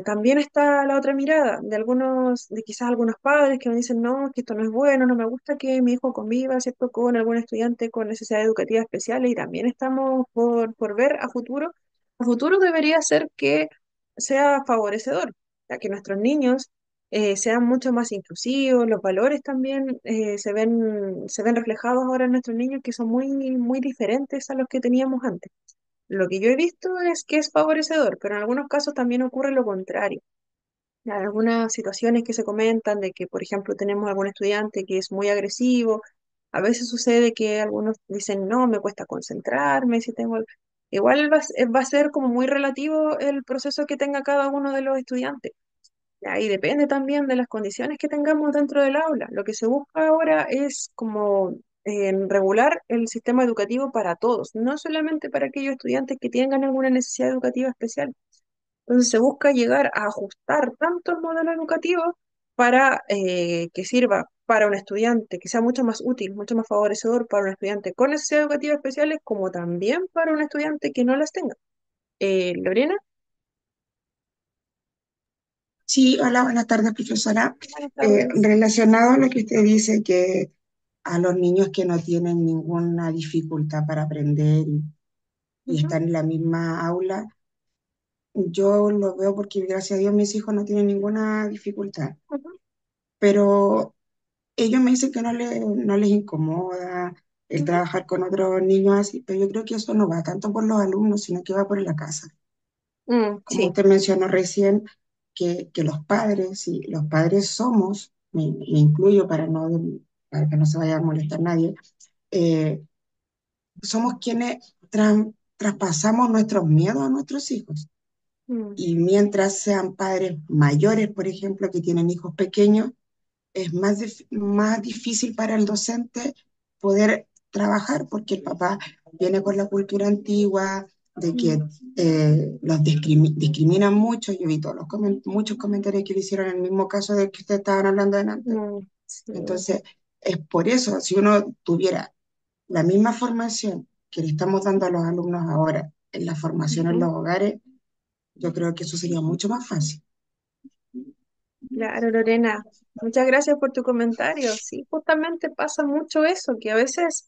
también está la otra mirada de algunos, de quizás algunos padres que me dicen, no, que esto no es bueno, no me gusta que mi hijo conviva, ¿cierto?, con algún estudiante con necesidades educativas especiales y también estamos por ver a futuro. A futuro debería ser que sea favorecedor, ya que nuestros niños sean mucho más inclusivos, los valores también se ven reflejados ahora en nuestros niños que son muy, muy diferentes a los que teníamos antes. Lo que yo he visto es que es favorecedor, pero en algunos casos también ocurre lo contrario. Hay algunas situaciones que se comentan de que, por ejemplo, tenemos algún estudiante que es muy agresivo. A veces sucede que algunos dicen, no, me cuesta concentrarme, si tengo... Igual va a ser como muy relativo el proceso que tenga cada uno de los estudiantes. Y depende también de las condiciones que tengamos dentro del aula. Lo que se busca ahora es como regular el sistema educativo para todos, no solamente para aquellos estudiantes que tengan alguna necesidad educativa especial. Entonces se busca llegar a ajustar tanto el modelo educativo para que sirva para un estudiante, que sea mucho más útil, mucho más favorecedor para un estudiante con necesidades educativas especiales, como también para un estudiante que no las tenga. Lorena, Sí, hola, buenas tardes, profesora. buenas tardes. Relacionado a lo que usted dice, que a los niños que no tienen ninguna dificultad para aprender y Ujú, están en la misma aula, yo lo veo porque gracias a Dios mis hijos no tienen ninguna dificultad, ujú, pero ellos me dicen que no les incomoda el ujú. trabajar con otros niños así, pero yo creo que eso no va tanto por los alumnos, sino que va por la casa. Como Sí. usted mencionó recién, que los padres, si los padres somos, me incluyo para que no se vaya a molestar nadie, eh, somos quienes traspasamos nuestros miedos a nuestros hijos. Mm, Y mientras sean padres mayores, por ejemplo, que tienen hijos pequeños, es más difícil para el docente poder trabajar porque el papá viene con la cultura antigua de que mm, los discriminan mucho. Yo vi todos muchos comentarios que le hicieron en el mismo caso de que ustedes estaban hablando delante. sí. Entonces, es por eso, si uno tuviera la misma formación que le estamos dando a los alumnos ahora en la formación en Ujú. los hogares, yo creo que eso sería mucho más fácil. Claro, Lorena, muchas gracias por tu comentario. Sí, justamente pasa mucho eso, que a veces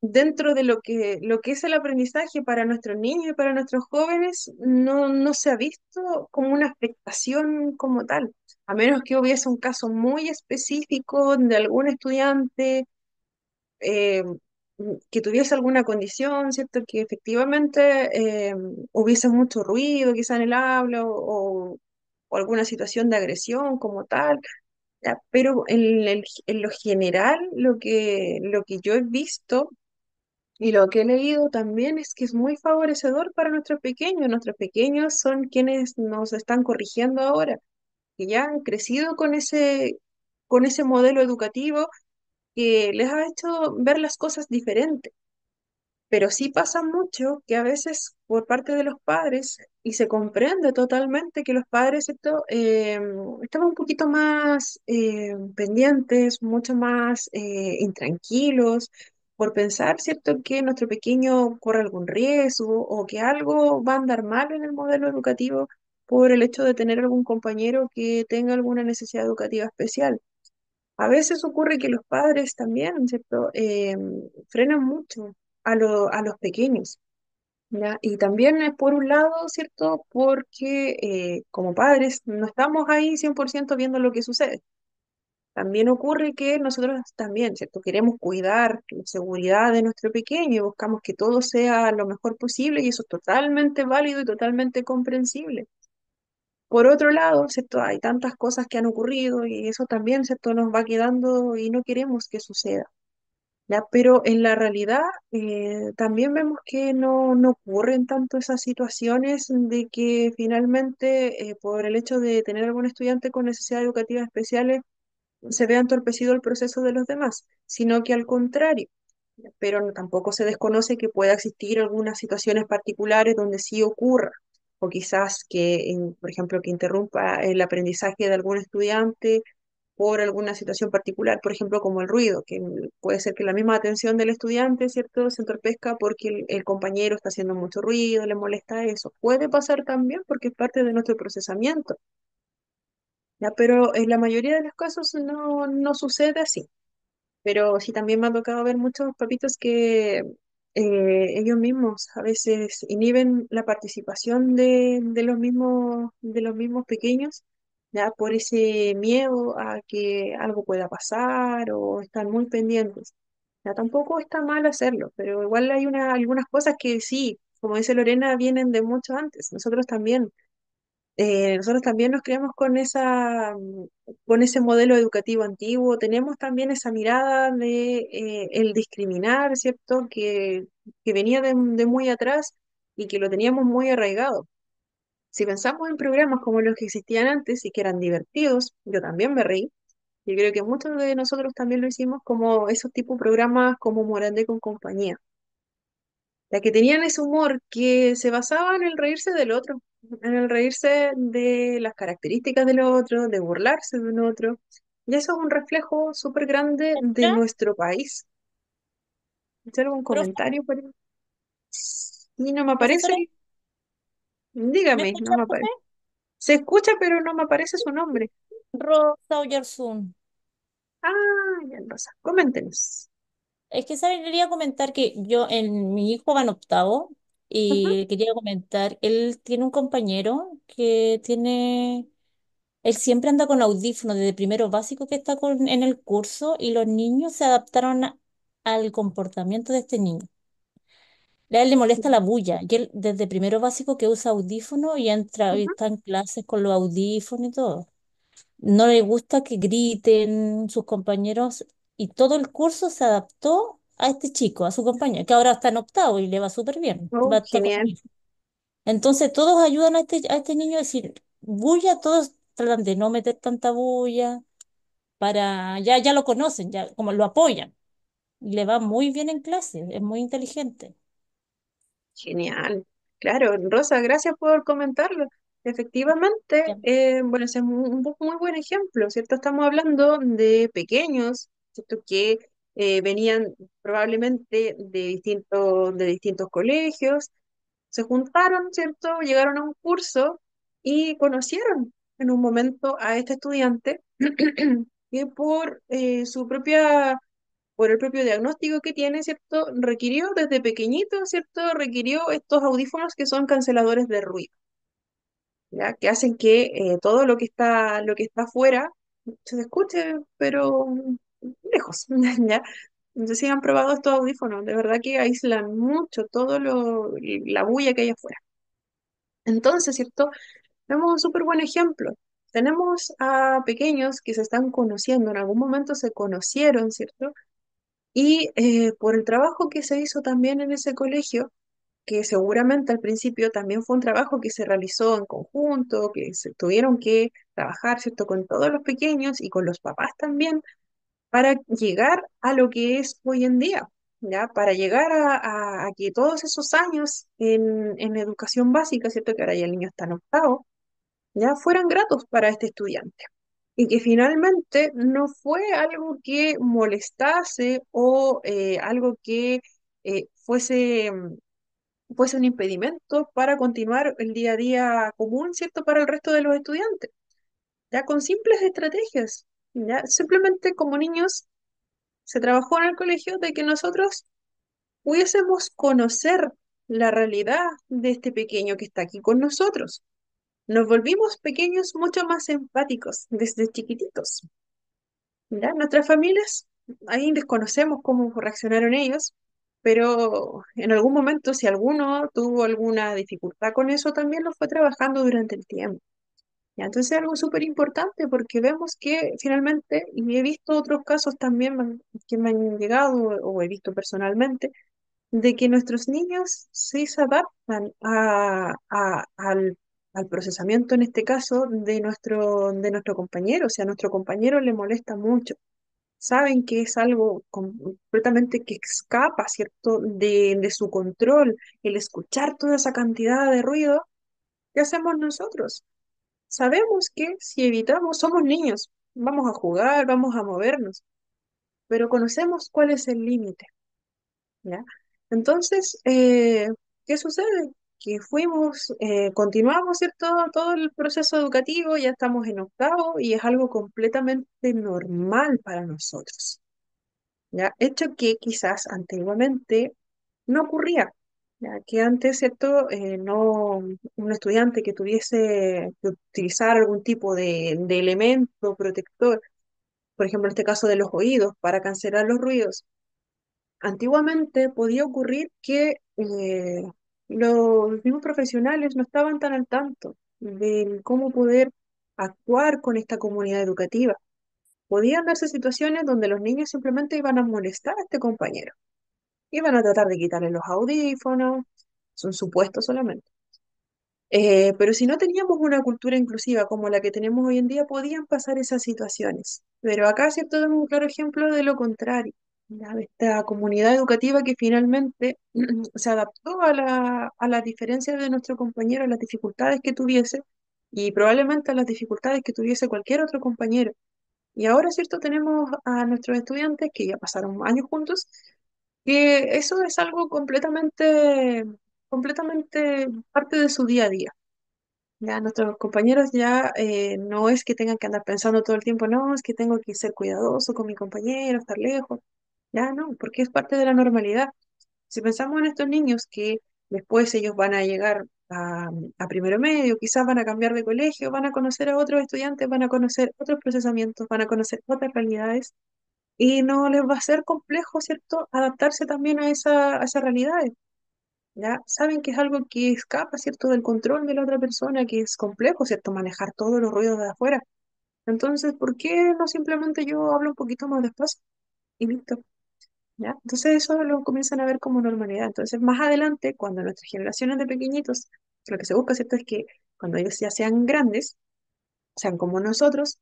dentro de lo que es el aprendizaje para nuestros niños y para nuestros jóvenes, no se ha visto como una afectación como tal, a menos que hubiese un caso muy específico de algún estudiante eh, que tuviese alguna condición, ¿cierto? Que efectivamente hubiese mucho ruido quizá en el aula o alguna situación de agresión como tal, ya. Pero en lo general lo que yo he visto y lo que he leído también es que es muy favorecedor para nuestros pequeños. Nuestros pequeños son quienes nos están corrigiendo ahora, que ya han crecido con ese modelo educativo que les ha hecho ver las cosas diferentes. Pero sí pasa mucho que a veces por parte de los padres, y se comprende totalmente que los padres estaban un poquito más pendientes, mucho más intranquilos, por pensar, ¿cierto?, que nuestro pequeño corre algún riesgo o que algo va a andar mal en el modelo educativo por el hecho de tener algún compañero que tenga alguna necesidad educativa especial. A veces ocurre que los padres también, ¿cierto? Frenan mucho a los pequeños, ¿ya? Y también es por un lado, ¿cierto? Porque como padres no estamos ahí 100% viendo lo que sucede. También ocurre que nosotros también, ¿cierto? Queremos cuidar la seguridad de nuestro pequeño y buscamos que todo sea lo mejor posible y eso es totalmente válido y totalmente comprensible. Por otro lado, ¿cierto? Hay tantas cosas que han ocurrido y eso también, ¿cierto? Nos va quedando y no queremos que suceda. ¿Ya? Pero en la realidad también vemos que no ocurren tanto esas situaciones de que finalmente por el hecho de tener algún estudiante con necesidades educativas especiales se vea entorpecido el proceso de los demás, sino que al contrario, pero tampoco se desconoce que pueda existir algunas situaciones particulares donde sí ocurra, o quizás que, por ejemplo, que interrumpa el aprendizaje de algún estudiante por alguna situación particular, por ejemplo, como el ruido, que puede ser que la misma atención del estudiante, ¿cierto?, se entorpezca porque el compañero está haciendo mucho ruido, le molesta eso. Puede pasar también porque es parte de nuestro procesamiento, ¿ya? Pero en la mayoría de los casos no sucede así. Pero sí también me ha tocado ver muchos papitos que ellos mismos a veces inhiben la participación de los mismos pequeños, ya por ese miedo a que algo pueda pasar o están muy pendientes. Ya tampoco está mal hacerlo, pero igual hay algunas cosas que sí, como dice Lorena, vienen de mucho antes. Nosotros también nos criamos con con ese modelo educativo antiguo, tenemos también esa mirada de el discriminar, ¿cierto? Que venía de muy atrás y que lo teníamos muy arraigado. Si pensamos en programas como los que existían antes y que eran divertidos, yo también me reí. Yo creo que muchos de nosotros también lo hicimos como esos tipos de programas como Morandé con compañía, ya que tenían ese humor que se basaba en el reírse del otro, en el reírse de las características del otro, de burlarse de un otro. Y eso es un reflejo súper grande de ¿Ya? nuestro país. ¿Tiene algún Profe, comentario por ahí? Sí, no me aparece. profesora, ¿me Dígame, no escucha, me profe? aparece. Se escucha, pero no me aparece su nombre. Rosa Oyarzún. Ah, ya, Rosa. Coméntenos. Es que, ¿saben? Quería comentar que mi hijo va en octavo Ujú, y quería comentar, él tiene un compañero él siempre anda con audífonos desde primero básico que está en el curso y los niños se adaptaron al comportamiento de este niño. A él le molesta la bulla y él desde primero básico que usa audífonos y entra y ujú. está en clases con los audífonos y todo. No le gusta que griten sus compañeros y todo el curso se adaptó a este chico, a su compañero, que ahora está en octavo y le va súper bien, va Oh, a estar con genial, mi hijo. Entonces todos ayudan a este niño a decir, bulla, todos tratan de no meter tanta bulla, ya lo conocen, ya como lo apoyan. Y le va muy bien en clase, es muy inteligente. genial. Claro, Rosa, gracias por comentarlo. Efectivamente, Ya. bueno, ese es un muy buen ejemplo, ¿cierto? Estamos hablando de pequeños, ¿cierto? Que venían probablemente de distintos colegios, se juntaron, ¿cierto? Llegaron a un curso y conocieron en un momento a este estudiante que por el propio diagnóstico que tiene, ¿cierto? Requirió desde pequeñito, ¿cierto? Requirió estos audífonos que son canceladores de ruido, ¿ya? Que hacen que todo lo que está afuera se escuche, pero lejos, ¿ya? Entonces sí han probado estos audífonos, de verdad que aíslan mucho la bulla que hay afuera. Entonces, ¿cierto? Tenemos un súper buen ejemplo. Tenemos a pequeños que se están conociendo, en algún momento se conocieron, ¿cierto? Y por el trabajo que se hizo también en ese colegio, que seguramente al principio también fue un trabajo que se realizó en conjunto, que se tuvieron que trabajar, ¿cierto?, con todos los pequeños y con los papás también, para llegar a lo que es hoy en día, ¿ya? Para llegar a que todos esos años en educación básica, ¿cierto?, que ahora ya el niño está en octavo, ya fueran gratos para este estudiante. Y que finalmente no fue algo que molestase o algo que fuese un impedimento para continuar el día a día común, ¿cierto?, para el resto de los estudiantes. Ya con simples estrategias, ya simplemente como niños se trabajó en el colegio de que nosotros pudiésemos conocer la realidad de este pequeño que está aquí con nosotros. Nos volvimos pequeños mucho más empáticos desde chiquititos. ¿Ya? Nuestras familias, ahí desconocemos cómo reaccionaron ellos, pero en algún momento, si alguno tuvo alguna dificultad con eso, también lo fue trabajando durante el tiempo. ¿Ya? Entonces es algo súper importante porque vemos que finalmente, y he visto otros casos también que me han llegado o he visto personalmente, de que nuestros niños sí se adaptan al procesamiento, en este caso, de nuestro compañero. O sea, a nuestro compañero le molesta mucho. Saben que es algo completamente que escapa, ¿cierto?, de su control. El escuchar toda esa cantidad de ruido, ¿qué hacemos nosotros? Sabemos que si evitamos, somos niños, vamos a jugar, vamos a movernos, pero conocemos cuál es el límite. ¿Ya? Entonces, ¿qué sucede? Que continuamos, ¿cierto? Todo el proceso educativo, ya estamos en octavo y es algo completamente normal para nosotros, ¿ya? Hecho que quizás antiguamente no ocurría, ya que antes, ¿cierto? No, un estudiante que tuviese que utilizar algún tipo de elemento protector, por ejemplo, en este caso de los oídos, para cancelar los ruidos. Antiguamente podía ocurrir que los mismos profesionales no estaban tan al tanto de cómo poder actuar con esta comunidad educativa. Podían darse situaciones donde los niños simplemente iban a molestar a este compañero, iban a tratar de quitarle los audífonos, es un supuesto solamente. Pero si no teníamos una cultura inclusiva como la que tenemos hoy en día, podían pasar esas situaciones. Pero acá, ¿cierto?, tenemos un claro ejemplo de lo contrario. ¿Ya? De esta comunidad educativa que finalmente se adaptó a las diferencias de nuestro compañero, a las dificultades que tuviese y probablemente a las dificultades que tuviese cualquier otro compañero. Y ahora, ¿cierto?, tenemos a nuestros estudiantes que ya pasaron años juntos, que eso es algo completamente parte de su día a día. Ya nuestros compañeros ya no es que tengan que andar pensando todo el tiempo, no, es que tengo que ser cuidadoso con mi compañero, estar lejos. Ya no, porque es parte de la normalidad. Si pensamos en estos niños que después ellos van a llegar a primero medio, quizás van a cambiar de colegio, van a conocer a otros estudiantes, van a conocer otros procesamientos, van a conocer otras realidades y no les va a ser complejo, ¿cierto?, adaptarse también a esas realidades. ¿Ya? Saben que es algo que escapa, ¿cierto?, del control de la otra persona, que es complejo, ¿cierto?, manejar todos los ruidos de afuera. Entonces, ¿por qué no simplemente yo hablo un poquito más despacio y listo? ¿Ya? Entonces eso lo comienzan a ver como normalidad. Entonces, más adelante, cuando nuestras generaciones de pequeñitos, lo que se busca, ¿cierto?, es que cuando ellos ya sean grandes, sean como nosotros,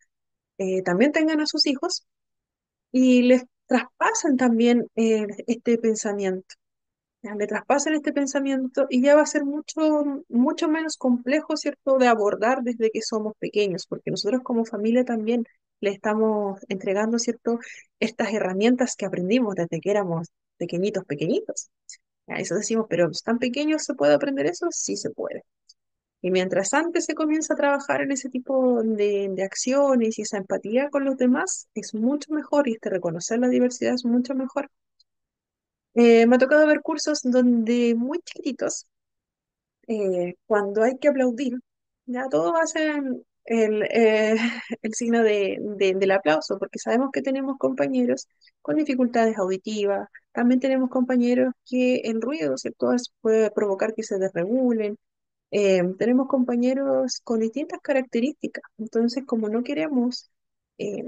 también tengan a sus hijos y les traspasen también este pensamiento. Ya, le traspasan este pensamiento y ya va a ser mucho menos complejo, ¿cierto?, de abordar desde que somos pequeños, porque nosotros como familia también le estamos entregando, ¿cierto?, estas herramientas que aprendimos desde que éramos pequeñitos, pequeñitos. A eso decimos, pero ¿tan pequeños se puede aprender eso? Sí se puede. Y mientras antes se comienza a trabajar en ese tipo de acciones y esa empatía con los demás, es mucho mejor y este reconocer la diversidad es mucho mejor. Me ha tocado ver cursos donde muy chiquititos, cuando hay que aplaudir, ya todos hacen el signo del aplauso, porque sabemos que tenemos compañeros con dificultades auditivas, también tenemos compañeros que el ruido, ¿cierto?, puede provocar que se desregulen, tenemos compañeros con distintas características, entonces como no queremos eh,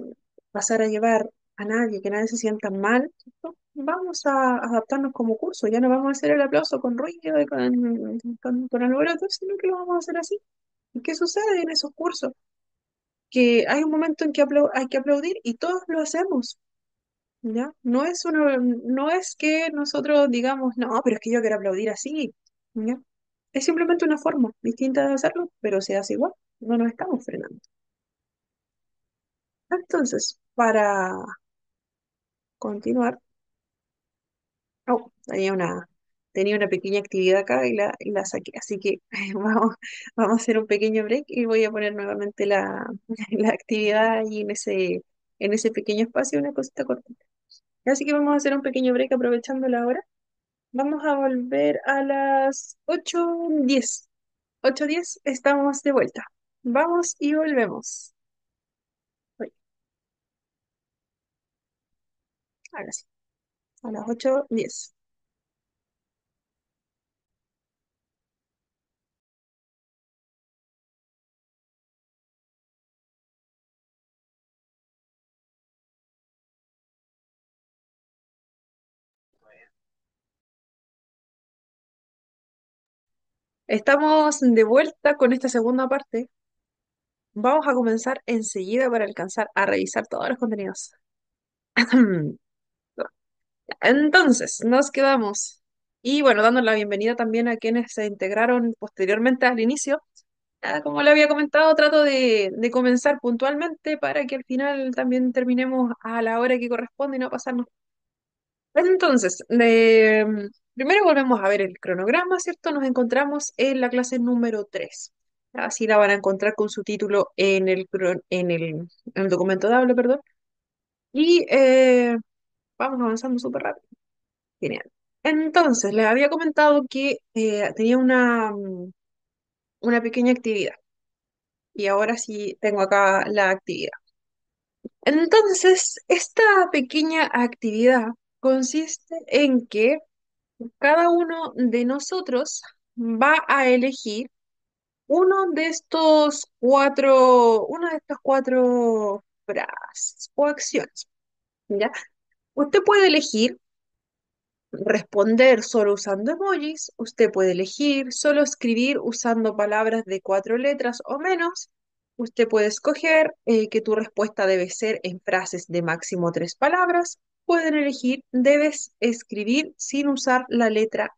pasar a llevar a nadie, que nadie se sienta mal, ¿cierto?, vamos a adaptarnos como curso, ya no vamos a hacer el aplauso con ruido y con alboroto, sino que lo vamos a hacer así. ¿Y qué sucede en esos cursos? Que hay un momento en que hay que aplaudir y todos lo hacemos, ¿ya? No es que nosotros digamos, no, pero es que yo quiero aplaudir así, ¿ya? Es simplemente una forma distinta de hacerlo, pero se hace igual, no nos estamos frenando. Entonces, para continuar, oh, tenía una pequeña actividad acá y la saqué, así que vamos a hacer un pequeño break y voy a poner nuevamente la actividad ahí en ese pequeño espacio, una cosita cortita. Así que vamos a hacer un pequeño break aprovechando la hora. Vamos a volver a las 8:10. 8:10 estamos de vuelta. Vamos y volvemos. Ahora sí, a las 8:10. Estamos de vuelta con esta segunda parte. Vamos a comenzar enseguida para alcanzar a revisar todos los contenidos. Entonces, nos quedamos. Y bueno, dando la bienvenida también a quienes se integraron posteriormente al inicio. Como le había comentado, trato de comenzar puntualmente para que al final también terminemos a la hora que corresponde y no pasarnos. Entonces, primero volvemos a ver el cronograma, ¿cierto? Nos encontramos en la clase número 3. Así la van a encontrar con su título en el documento de aula, perdón. Y vamos avanzando súper rápido. Genial. Entonces, les había comentado que tenía una pequeña actividad. Y ahora sí tengo acá la actividad. Entonces, esta pequeña actividad consiste en que cada uno de nosotros va a elegir una de estas cuatro frases o acciones, ¿ya? Usted puede elegir responder solo usando emojis, usted puede elegir solo escribir usando palabras de 4 letras o menos, usted puede escoger que tu respuesta debe ser en frases de máximo 3 palabras, pueden elegir debes escribir sin usar la letra.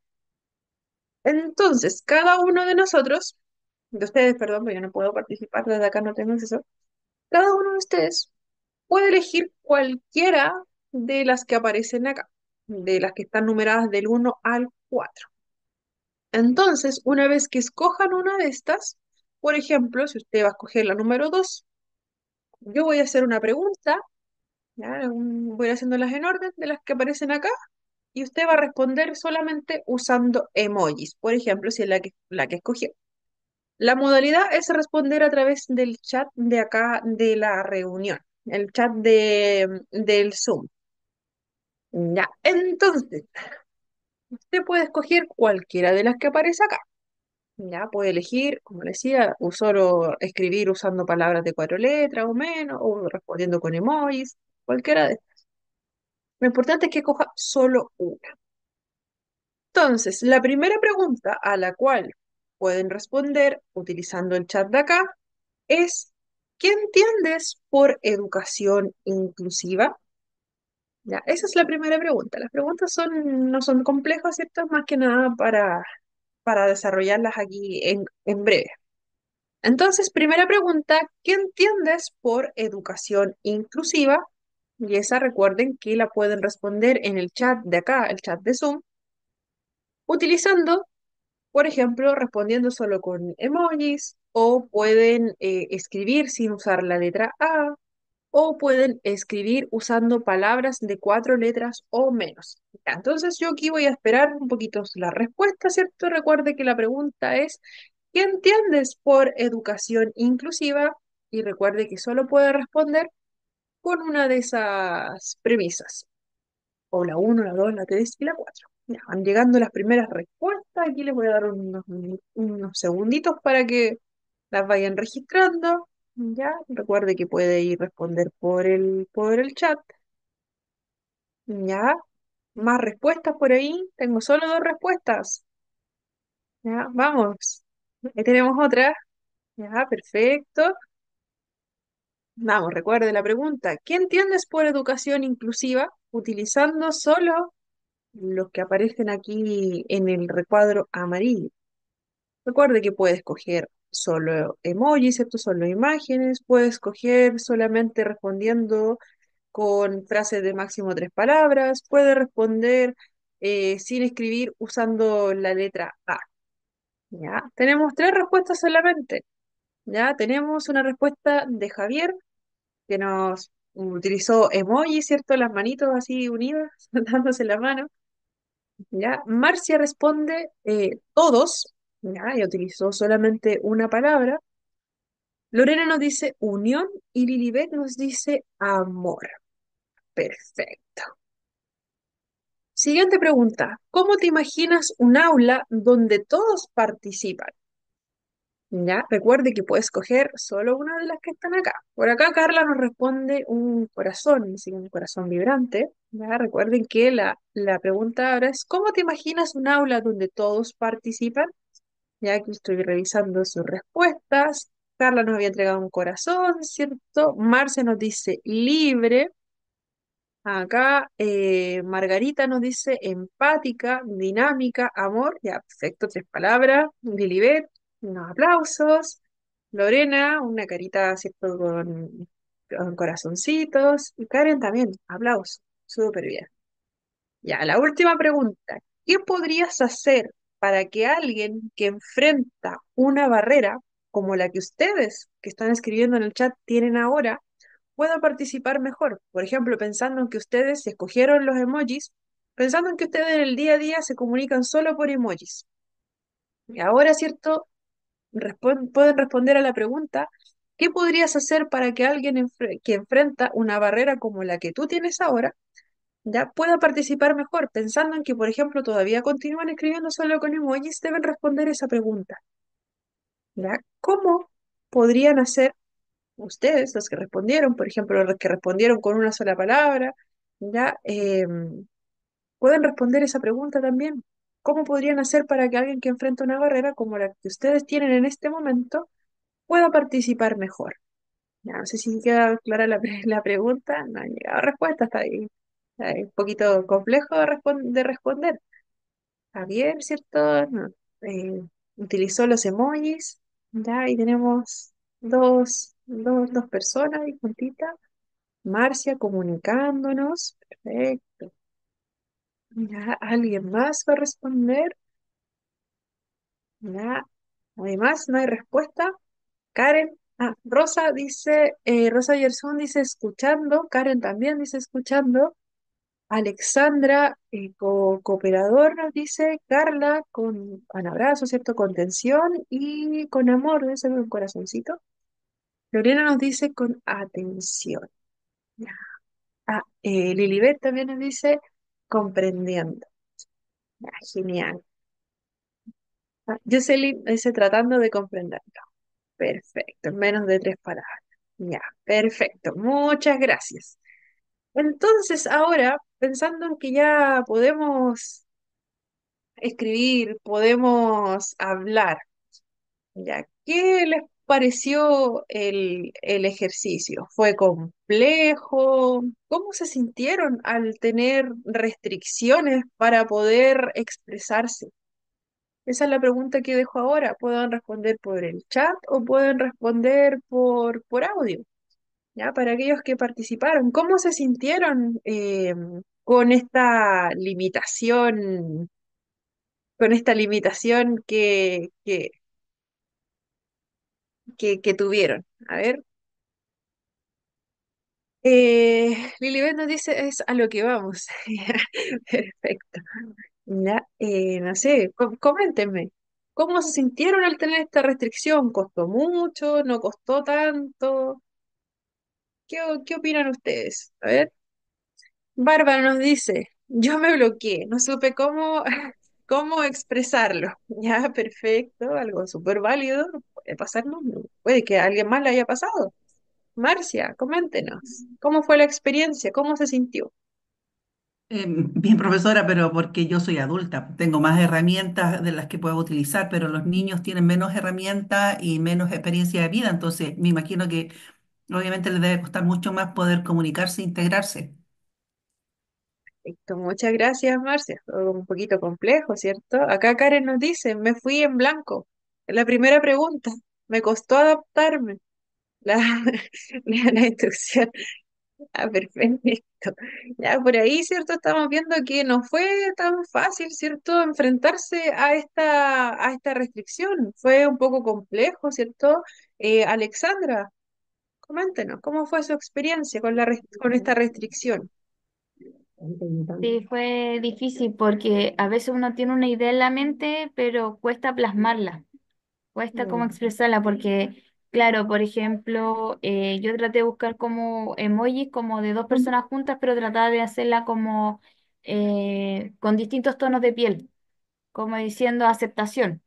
Entonces, cada uno de nosotros, de ustedes, perdón, pero yo no puedo participar, desde acá no tengo acceso, cada uno de ustedes puede elegir cualquiera de las que aparecen acá, de las que están numeradas del 1 al 4. Entonces, una vez que escojan una de estas, por ejemplo, si usted va a escoger la número 2, yo voy a hacer una pregunta, ¿ya? Voy haciéndolas en orden de las que aparecen acá, y usted va a responder solamente usando emojis, por ejemplo, si es la que escogió. La modalidad es responder a través del chat de acá de la reunión, el chat del Zoom. Ya, entonces, usted puede escoger cualquiera de las que aparece acá. Ya, puede elegir, como le decía, o solo escribir usando palabras de 4 letras o menos, o respondiendo con emojis, cualquiera de estas. Lo importante es que coja solo una. Entonces, la primera pregunta a la cual pueden responder utilizando el chat de acá es, ¿qué entiendes por educación inclusiva? Ya, esa es la primera pregunta. Las preguntas no son complejas, ¿cierto? Más que nada para desarrollarlas aquí en breve. Entonces, primera pregunta, ¿qué entiendes por educación inclusiva? Y esa recuerden que la pueden responder en el chat de acá, el chat de Zoom, utilizando, por ejemplo, respondiendo solo con emojis, o pueden escribir sin usar la letra A, o pueden escribir usando palabras de 4 letras o menos. Ya, entonces yo aquí voy a esperar un poquito la respuesta, ¿cierto? Recuerde que la pregunta es, ¿qué entiendes por educación inclusiva? Y recuerde que solo puede responder con una de esas premisas, o la 1, la 2, la 3 y la 4. Ya, van llegando las primeras respuestas, aquí les voy a dar unos segunditos para que las vayan registrando. Ya, recuerde que puede ir responder por el chat. Ya, más respuestas por ahí. Tengo solo 2 respuestas. Ya, vamos. Ahí tenemos otra. Ya, perfecto. Vamos, recuerde la pregunta. ¿Qué entiendes por educación inclusiva? Utilizando solo los que aparecen aquí en el recuadro amarillo. Recuerde que puede escoger solo emojis, ¿cierto? Solo imágenes. Puede escoger solamente respondiendo con frases de máximo 3 palabras. Puede responder sin escribir usando la letra A. ¿Ya? Tenemos 3 respuestas solamente. ¿Ya? Tenemos una respuesta de Javier, que nos utilizó emoji, ¿cierto? Las manitos así unidas, dándose la mano. ¿Ya? Marcia responde todos, ¿ya? Y utilizó solamente una palabra. Lorena nos dice unión y Lilibet nos dice amor. Perfecto. Siguiente pregunta. ¿Cómo te imaginas un aula donde todos participan? Ya, recuerde que puedes escoger solo una de las que están acá. Por acá Carla nos responde un corazón, así que un corazón vibrante. Ya, recuerden que la pregunta ahora es, ¿cómo te imaginas un aula donde todos participan? Ya que estoy revisando sus respuestas. Carla nos había entregado un corazón, ¿cierto? Marce nos dice libre. Acá Margarita nos dice empática, dinámica, amor. Ya, perfecto, tres palabras. Lilibet, unos aplausos. Lorena, una carita, ¿cierto? Con corazoncitos. Y Karen también, aplausos. Súper bien. Ya, la última pregunta. ¿Qué podrías hacer para que alguien que enfrenta una barrera como la que ustedes que están escribiendo en el chat tienen ahora pueda participar mejor? Por ejemplo, pensando en que ustedes si escogieron los emojis, pensando en que ustedes en el día a día se comunican solo por emojis. Y ahora, ¿cierto? Pueden responder a la pregunta, ¿qué podrías hacer para que alguien que enfrenta una barrera como la que tú tienes ahora ya pueda participar mejor? Pensando en que, por ejemplo, todavía continúan escribiendo solo con emojis, deben responder esa pregunta. ¿Ya? ¿Cómo podrían hacer ustedes, los que respondieron, por ejemplo, los que respondieron con una sola palabra, ya pueden responder esa pregunta también? ¿Cómo podrían hacer para que alguien que enfrenta una barrera como la que ustedes tienen en este momento pueda participar mejor? Ya, no sé si queda clara la pregunta, no han llegado respuestas, está ahí un poquito complejo de responder. Javier, ¿cierto? No, utilizó los emojis, ya, y tenemos dos personas ahí juntitas. Marcia comunicándonos, perfecto. Ya, ¿alguien más va a responder? Ya, además no hay respuesta. Karen, Rosa dice, Rosa Gerson dice escuchando, Karen también dice escuchando. Alexandra, cooperador, nos dice, Carla, con abrazo, ¿cierto? Con tensión y con amor, debe ser un corazoncito. Lorena nos dice con atención. Ya. Lilibet también nos dice comprendiendo. Ya, genial. Jocelyn dice tratando de comprenderlo. Perfecto, en menos de tres palabras. Ya, perfecto. Muchas gracias. Entonces, ahora, pensando en que ya podemos escribir, podemos hablar. Ya, ¿qué les pareció el ejercicio? ¿Fue complejo? ¿Cómo se sintieron al tener restricciones para poder expresarse? Esa es la pregunta que dejo ahora. Pueden responder por el chat o pueden responder por audio. ¿Ya? Para aquellos que participaron, ¿cómo se sintieron con esta limitación que tuvieron? A ver. Lilibet nos dice, es a lo que vamos. Perfecto. Ya, no sé, coméntenme, ¿cómo se sintieron al tener esta restricción? ¿Costó mucho? ¿No costó tanto? ¿Qué opinan ustedes? A ver, Bárbara nos dice, yo me bloqueé, no supe cómo expresarlo. Ya, perfecto, algo súper válido, puede pasarnos, puede que a alguien más le haya pasado. Marcia, coméntenos, ¿cómo fue la experiencia? ¿Cómo se sintió? Bien, profesora, pero porque yo soy adulta, tengo más herramientas de las que puedo utilizar, pero los niños tienen menos herramientas y menos experiencia de vida, entonces me imagino que obviamente les debe costar mucho más poder comunicarse e integrarse. Perfecto, muchas gracias, Marcia. Fue un poquito complejo, ¿cierto? Acá Karen nos dice, me fui en blanco. La primera pregunta, me costó adaptarme. La, la instrucción. Perfecto. Ya por ahí, ¿cierto? Estamos viendo que no fue tan fácil, ¿cierto? Enfrentarse a esta restricción. Fue un poco complejo, ¿cierto? Alexandra, coméntenos, ¿cómo fue su experiencia con esta restricción? Sí, fue difícil porque a veces uno tiene una idea en la mente, pero cuesta plasmarla, cuesta cómo Mm, expresarla porque, claro, por ejemplo, yo traté de buscar como emojis como de dos personas juntas, pero trataba de hacerla como con distintos tonos de piel, como diciendo aceptación.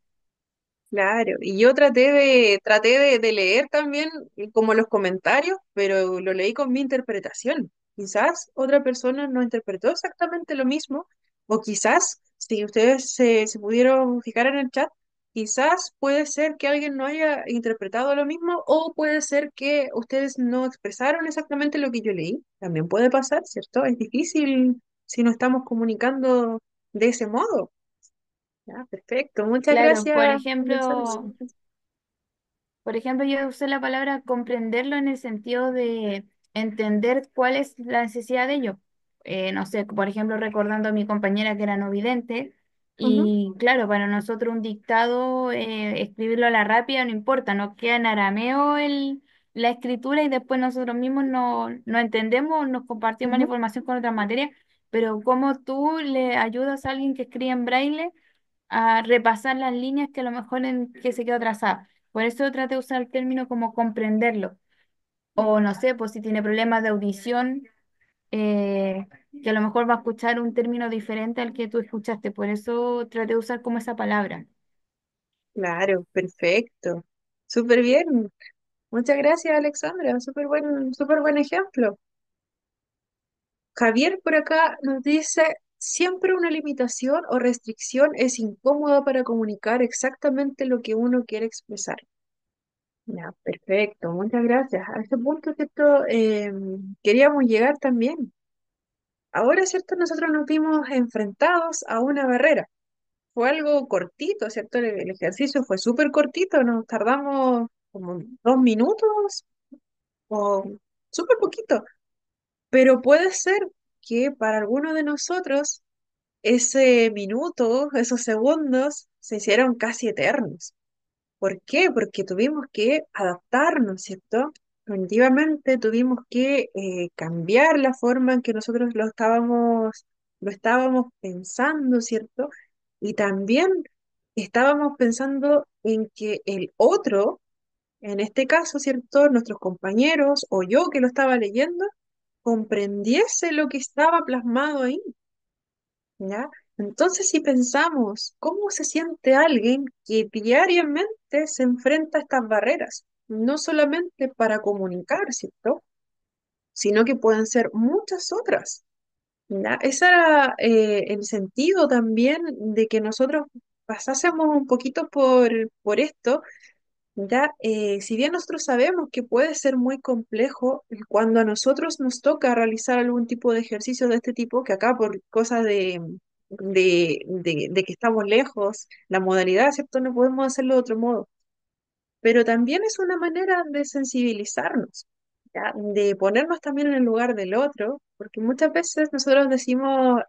Claro, y yo traté de leer también como los comentarios, pero lo leí con mi interpretación. Quizás otra persona no interpretó exactamente lo mismo, o quizás, si ustedes se pudieron fijar en el chat, quizás puede ser que alguien no haya interpretado lo mismo, o puede ser que ustedes no expresaron exactamente lo que yo leí. También puede pasar, ¿cierto? Es difícil si no estamos comunicando de ese modo. Ya, perfecto. Muchas Claro, gracias, Alexandra. por ejemplo, yo usé la palabra comprenderlo en el sentido de entender cuál es la necesidad de ello. No sé, por ejemplo, recordando a mi compañera que era no vidente, Ujú, y claro, para nosotros un dictado, escribirlo a la rápida no importa, nos queda en arameo la escritura y después nosotros mismos no entendemos, nos compartimos la ujú. información con otras materias, pero cómo tú le ayudas a alguien que escribe en braille a repasar las líneas que a lo mejor en que se quedó trazada. Por eso traté de usar el término como comprenderlo. O no sé, pues si tiene problemas de audición, eh, que a lo mejor va a escuchar un término diferente al que tú escuchaste. Por eso traté de usar como esa palabra. Claro, perfecto. Súper bien. Muchas gracias, Alexandra. Súper buen ejemplo. Javier por acá nos dice, siempre una limitación o restricción es incómoda para comunicar exactamente lo que uno quiere expresar. Ya, perfecto. Muchas gracias. A este punto, ¿cierto? Queríamos llegar también. Ahora, ¿cierto? Nosotros nos vimos enfrentados a una barrera. Fue algo cortito, ¿cierto? El ejercicio fue súper cortito, nos tardamos como 2 minutos o súper poquito, pero puede ser que para algunos de nosotros ese minuto, esos segundos, se hicieron casi eternos. ¿Por qué? Porque tuvimos que adaptarnos, ¿cierto? Definitivamente tuvimos que cambiar la forma en que nosotros lo estábamos pensando, ¿cierto? Y también estábamos pensando en que el otro, en este caso, ¿cierto? Nuestros compañeros o yo que lo estaba leyendo, comprendiese lo que estaba plasmado ahí. ¿Ya? Entonces, si pensamos cómo se siente alguien que diariamente se enfrenta a estas barreras, no solamente para comunicar, ¿cierto? Sino que pueden ser muchas otras. ¿Ya? Ese era el sentido también de que nosotros pasásemos un poquito por esto, ¿ya? Si bien nosotros sabemos que puede ser muy complejo cuando a nosotros nos toca realizar algún tipo de ejercicio de este tipo, que acá por cosas de que estamos lejos, la modalidad, ¿cierto? No podemos hacerlo de otro modo, pero también es una manera de sensibilizarnos, ¿ya? De ponernos también en el lugar del otro, porque muchas veces nosotros decimos,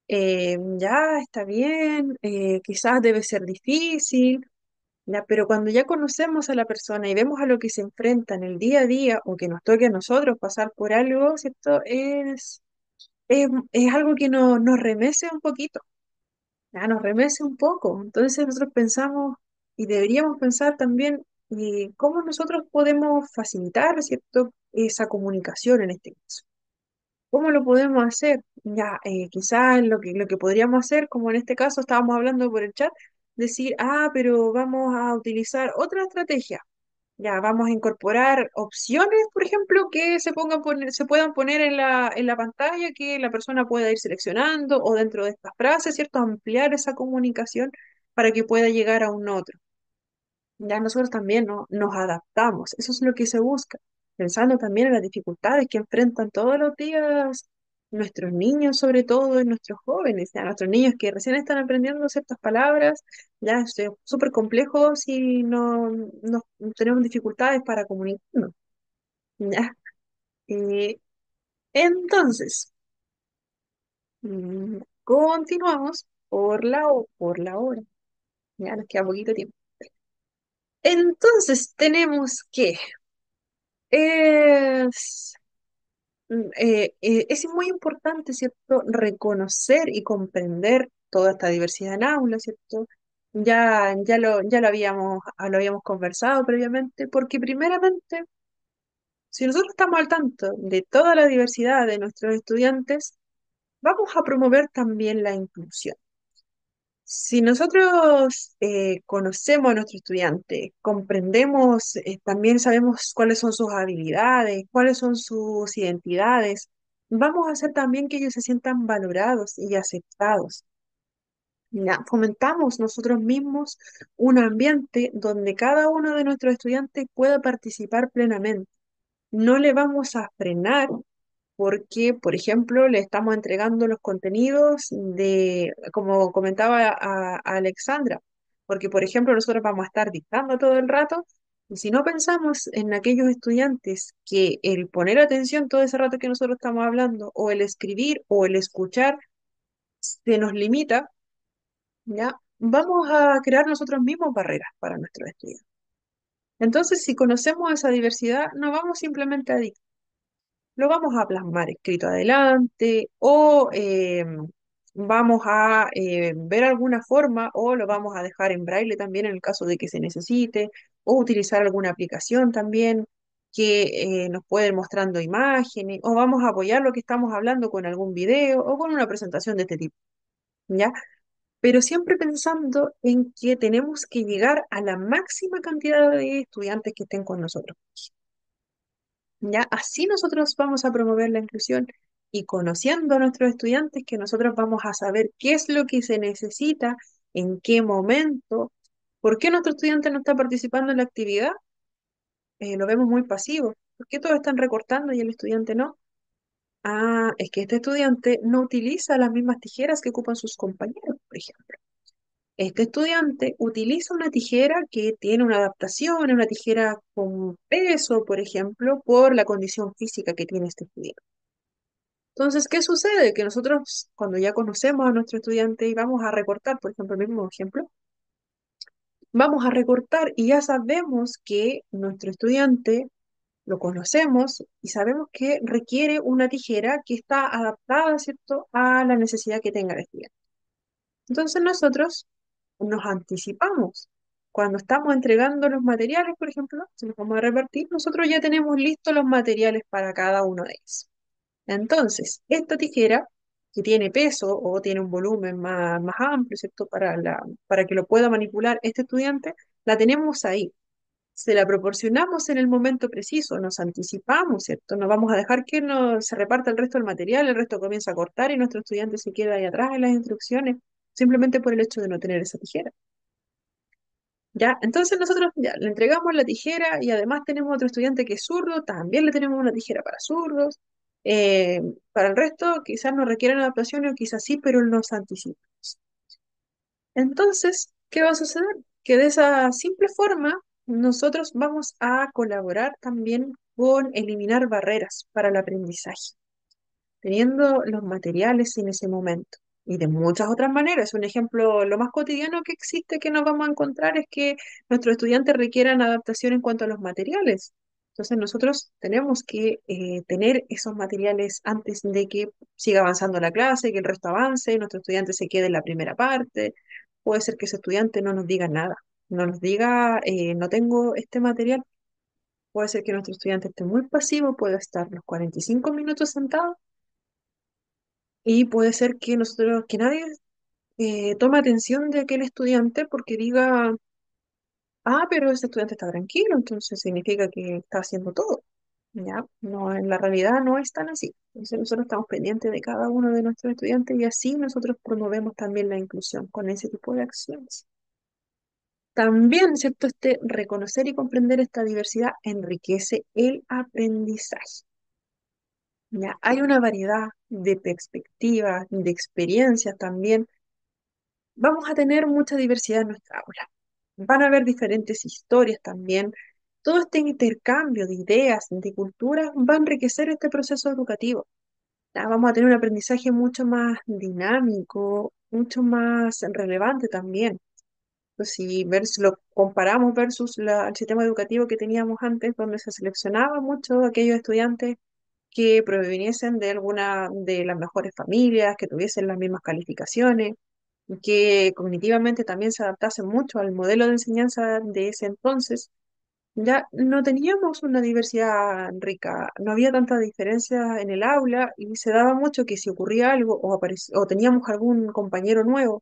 ya está bien, quizás debe ser difícil. Ya, pero cuando ya conocemos a la persona y vemos a lo que se enfrenta en el día a día o que nos toque a nosotros pasar por algo, ¿cierto? Es algo que nos remece un poquito, ya, nos remece un poco. Entonces nosotros pensamos y deberíamos pensar también cómo nosotros podemos facilitar, ¿cierto? Esa comunicación en este caso. ¿Cómo lo podemos hacer? Ya, quizás lo que podríamos hacer, como en este caso estábamos hablando por el chat, decir, pero vamos a utilizar otra estrategia. Ya, vamos a incorporar opciones, por ejemplo, que se puedan poner en la pantalla, que la persona pueda ir seleccionando, o dentro de estas frases, ¿cierto? Ampliar esa comunicación para que pueda llegar a un otro. Ya nosotros también, ¿no? Nos adaptamos, eso es lo que se busca, pensando también en las dificultades que enfrentan todos los días nuestros niños, sobre todo, y nuestros jóvenes, ya nuestros niños que recién están aprendiendo ciertas palabras, ya es súper complejo si no tenemos dificultades para comunicarnos. ¿Ya? Eh, entonces, continuamos por la hora, ya nos queda poquito tiempo. Entonces, tenemos que es es muy importante, ¿cierto?, reconocer y comprender toda esta diversidad en aula, ¿cierto? Ya lo habíamos conversado previamente, porque primeramente Si nosotros estamos al tanto de toda la diversidad de nuestros estudiantes, vamos a promover también la inclusión. Si nosotros conocemos a nuestro estudiante, comprendemos, también sabemos cuáles son sus habilidades, cuáles son sus identidades, vamos a hacer también que ellos se sientan valorados y aceptados. Ya, fomentamos nosotros mismos un ambiente donde cada uno de nuestros estudiantes pueda participar plenamente. No le vamos a frenar porque, por ejemplo, le estamos entregando los contenidos de, como comentaba a Alexandra, porque, por ejemplo, nosotros vamos a estar dictando todo el rato, y si no pensamos en aquellos estudiantes que el poner atención todo ese rato que nosotros estamos hablando, o el escribir, o el escuchar, se nos limita, ¿ya? Vamos a crear nosotros mismos barreras para nuestros estudiantes. Entonces, si conocemos esa diversidad, no vamos simplemente a dictar, lo vamos a plasmar escrito adelante o vamos a ver alguna forma o lo vamos a dejar en braille también en el caso de que se necesite o utilizar alguna aplicación también que nos puede ir mostrando imágenes o vamos a apoyar lo que estamos hablando con algún video o con una presentación de este tipo, ¿ya? Pero siempre pensando en que tenemos que llegar a la máxima cantidad de estudiantes que estén con nosotros. ¿Ya? Así nosotros vamos a promover la inclusión y conociendo a nuestros estudiantes que nosotros vamos a saber qué es lo que se necesita, en qué momento, por qué nuestro estudiante no está participando en la actividad, lo vemos muy pasivo, ¿por qué todos están recortando y el estudiante no? Ah, es que este estudiante no utiliza las mismas tijeras que ocupan sus compañeros, por ejemplo. Este estudiante utiliza una tijera que tiene una adaptación, una tijera con peso, por ejemplo, por la condición física que tiene este estudiante. Entonces, ¿qué sucede? Que nosotros, cuando ya conocemos a nuestro estudiante y vamos a recortar, por ejemplo, el mismo ejemplo, vamos a recortar y ya sabemos que nuestro estudiante lo conocemos y sabemos que requiere una tijera que está adaptada, ¿cierto?, a la necesidad que tenga el estudiante. Entonces, nosotros nos anticipamos. Cuando estamos entregando los materiales, por ejemplo, se los vamos a repartir, nosotros ya tenemos listos los materiales para cada uno de ellos. Entonces, esta tijera, que tiene peso o tiene un volumen más amplio, ¿cierto? Para que lo pueda manipular este estudiante, la tenemos ahí. Se la proporcionamos en el momento preciso, nos anticipamos, ¿cierto? No vamos a dejar que se reparta el resto del material, el resto comienza a cortar y nuestro estudiante se queda ahí atrás en las instrucciones, simplemente por el hecho de no tener esa tijera. ¿Ya? Entonces nosotros ya le entregamos la tijera y además tenemos otro estudiante que es zurdo, también le tenemos una tijera para zurdos. Eh, para el resto quizás no requieren adaptaciones o quizás sí, pero nos anticipa. Entonces, ¿qué va a suceder? Que de esa simple forma nosotros vamos a colaborar también con eliminar barreras para el aprendizaje teniendo los materiales en ese momento. Y de muchas otras maneras. Un ejemplo, lo más cotidiano que existe que nos vamos a encontrar es que nuestros estudiantes requieran adaptación en cuanto a los materiales. Entonces nosotros tenemos que tener esos materiales antes de que siga avanzando la clase, que el resto avance, nuestro estudiante se quede en la primera parte. Puede ser que ese estudiante no nos diga nada, no nos diga, no tengo este material. Puede ser que nuestro estudiante esté muy pasivo, puede estar los 45 minutos sentado y puede ser que nosotros, que nadie tome atención de aquel estudiante porque diga, ah, pero ese estudiante está tranquilo, entonces significa que está haciendo todo. Ya, no, en la realidad no es tan así. Entonces nosotros estamos pendientes de cada uno de nuestros estudiantes y así nosotros promovemos también la inclusión con ese tipo de acciones. También, ¿cierto? Reconocer y comprender esta diversidad enriquece el aprendizaje. Ya, hay una variedad de perspectivas, de experiencias también. Vamos a tener mucha diversidad en nuestra aula. Van a haber diferentes historias también. Todo este intercambio de ideas, de culturas, va a enriquecer este proceso educativo. Ya vamos a tener un aprendizaje mucho más dinámico, mucho más relevante también. Pues si lo comparamos versus el sistema educativo que teníamos antes, donde se seleccionaba mucho aquellos estudiantes que proveniesen de alguna de las mejores familias, que tuviesen las mismas calificaciones, que cognitivamente también se adaptasen mucho al modelo de enseñanza de ese entonces. Ya no teníamos una diversidad rica, no había tanta diferencia en el aula y se daba mucho que si ocurría algo o teníamos algún compañero nuevo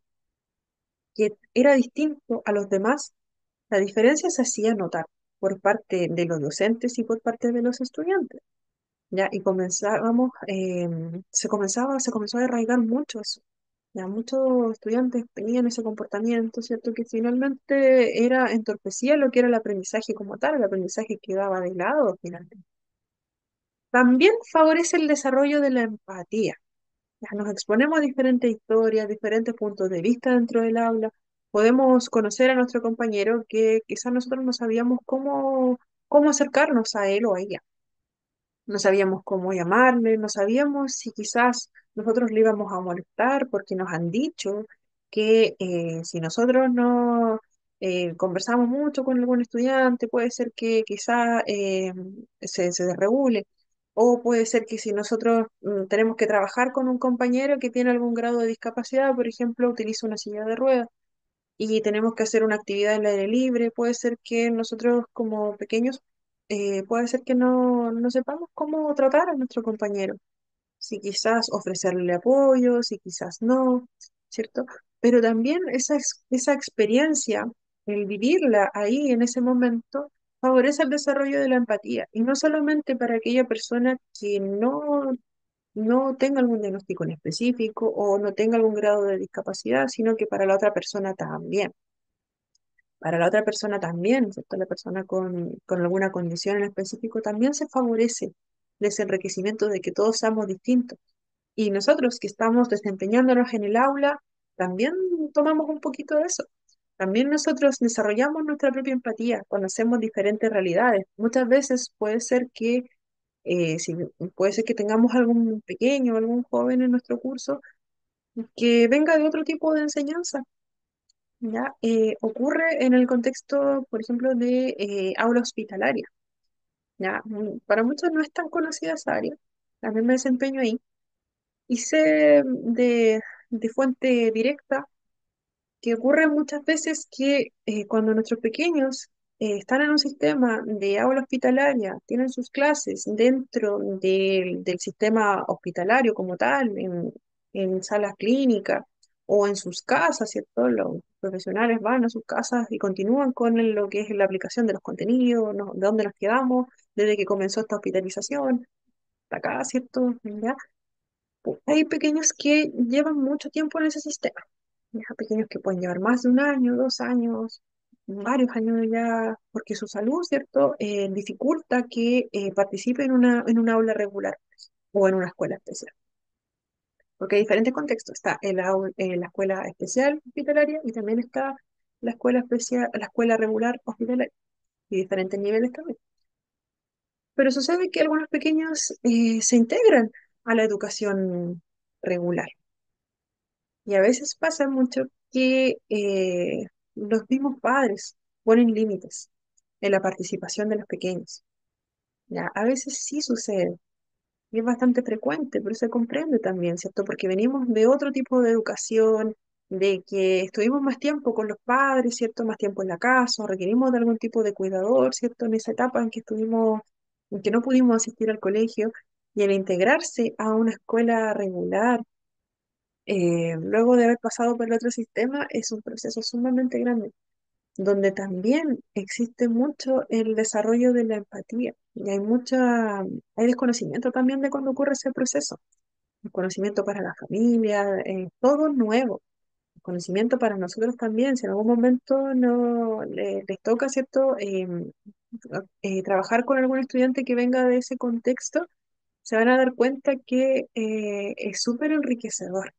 que era distinto a los demás, la diferencia se hacía notar por parte de los docentes y por parte de los estudiantes. Ya, y se comenzó a arraigar mucho eso. Ya, muchos estudiantes tenían ese comportamiento, ¿cierto? Que finalmente entorpecía lo que era el aprendizaje como tal, el aprendizaje quedaba de lado finalmente. También favorece el desarrollo de la empatía. Ya, nos exponemos a diferentes historias, diferentes puntos de vista dentro del aula. Podemos conocer a nuestro compañero que quizás nosotros no sabíamos cómo acercarnos a él o a ella. No sabíamos cómo llamarle, no sabíamos si quizás nosotros le íbamos a molestar porque nos han dicho que si nosotros no conversamos mucho con algún estudiante, puede ser que quizás se desregule, o puede ser que si nosotros tenemos que trabajar con un compañero que tiene algún grado de discapacidad, por ejemplo, utiliza una silla de ruedas y tenemos que hacer una actividad en el aire libre, puede ser que nosotros como pequeños, puede ser que no sepamos cómo tratar a nuestro compañero, si quizás ofrecerle apoyo, si quizás no, ¿cierto? Pero también esa experiencia, el vivirla ahí en ese momento, favorece el desarrollo de la empatía, y no solamente para aquella persona que no tenga algún diagnóstico en específico o no tenga algún grado de discapacidad, sino que para la otra persona también. Para la otra persona también, ¿cierto? La persona con alguna condición en específico también se favorece de ese enriquecimiento de que todos somos distintos. Y nosotros que estamos desempeñándonos en el aula, también tomamos un poquito de eso. También nosotros desarrollamos nuestra propia empatía, conocemos diferentes realidades. Muchas veces si, puede ser que tengamos algún pequeño, algún joven en nuestro curso que venga de otro tipo de enseñanza. ¿Ya? Ocurre en el contexto, por ejemplo, de aula hospitalaria. ¿Ya? Para muchos no es tan conocida esa área. También me desempeño ahí. Y sé de fuente directa que ocurre muchas veces que cuando nuestros pequeños están en un sistema de aula hospitalaria, tienen sus clases dentro del sistema hospitalario como tal, en salas clínicas o en sus casas, ¿cierto? Los profesionales van a sus casas y continúan con lo que es la aplicación de los contenidos, de dónde nos quedamos, desde que comenzó esta hospitalización, hasta acá, ¿cierto? ¿Ya? Hay pequeños que llevan mucho tiempo en ese sistema, ya pequeños que pueden llevar más de un año, 2 años, varios años ya, porque su salud, ¿cierto?, dificulta que participe en una aula regular o en una escuela especial. Porque hay diferentes contextos. Está la escuela especial hospitalaria y también está la escuela especial, la escuela regular hospitalaria y diferentes niveles también. Pero sucede que algunos pequeños se integran a la educación regular. Y a veces pasa mucho que los mismos padres ponen límites en la participación de los pequeños. ¿Ya? A veces sí sucede, y es bastante frecuente, pero se comprende también, ¿cierto? Porque venimos de otro tipo de educación, de que estuvimos más tiempo con los padres, ¿cierto? Más tiempo en la casa, o requerimos de algún tipo de cuidador, ¿cierto? En esa etapa en que no pudimos asistir al colegio, y al integrarse a una escuela regular, luego de haber pasado por el otro sistema, es un proceso sumamente grande, donde también existe mucho el desarrollo de la empatía y hay desconocimiento también de cuando ocurre ese proceso. Desconocimiento para la familia, todo nuevo. Conocimiento para nosotros también, si en algún momento no les toca, ¿cierto? Trabajar con algún estudiante que venga de ese contexto, se van a dar cuenta que es súper enriquecedor,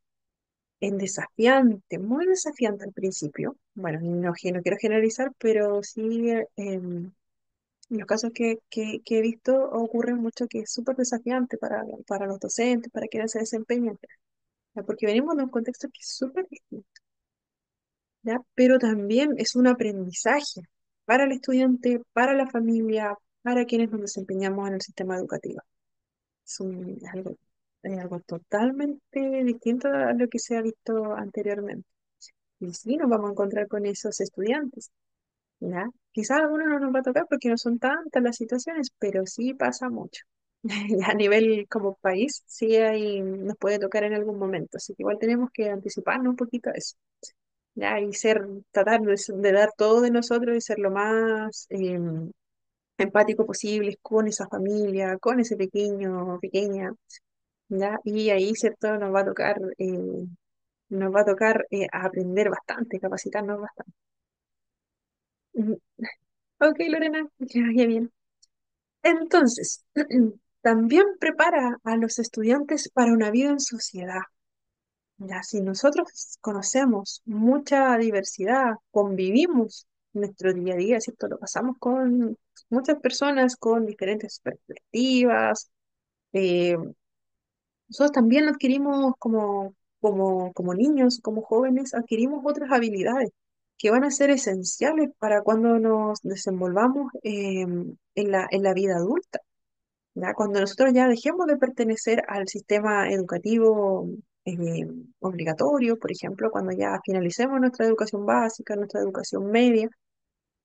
es desafiante, muy desafiante al principio. Bueno, no quiero generalizar, pero sí, en los casos que he visto ocurre mucho que es súper desafiante para los docentes, para quienes se desempeñan, ¿ya? Porque venimos de un contexto que es súper distinto, ¿ya? Pero también es un aprendizaje para el estudiante, para la familia, para quienes nos desempeñamos en el sistema educativo. Es algo totalmente distinto a lo que se ha visto anteriormente. Y sí, nos vamos a encontrar con esos estudiantes. ¿ya? Quizás a algunos no nos va a tocar porque no son tantas las situaciones, pero sí pasa mucho. Ya a nivel como país, sí nos puede tocar en algún momento, así que igual tenemos que anticiparnos un poquito a eso, ¿ya? Y tratar de dar todo de nosotros y ser lo más empático posible con esa familia, con ese pequeño o pequeña, ¿ya? Y ahí, ¿cierto? Nos va a tocar aprender bastante, capacitarnos bastante. Ujú. Ok, Lorena, ya bien. Entonces, también prepara a los estudiantes para una vida en sociedad. Ya, si nosotros conocemos mucha diversidad, convivimos nuestro día a día, ¿cierto? Lo pasamos con muchas personas con diferentes perspectivas. eh, Nosotros también adquirimos como niños, como jóvenes, adquirimos otras habilidades que van a ser esenciales para cuando nos desenvolvamos en la vida adulta. ¿Ya? Cuando nosotros ya dejemos de pertenecer al sistema educativo eh, obligatorio, por ejemplo, cuando ya finalicemos nuestra educación básica, nuestra educación media,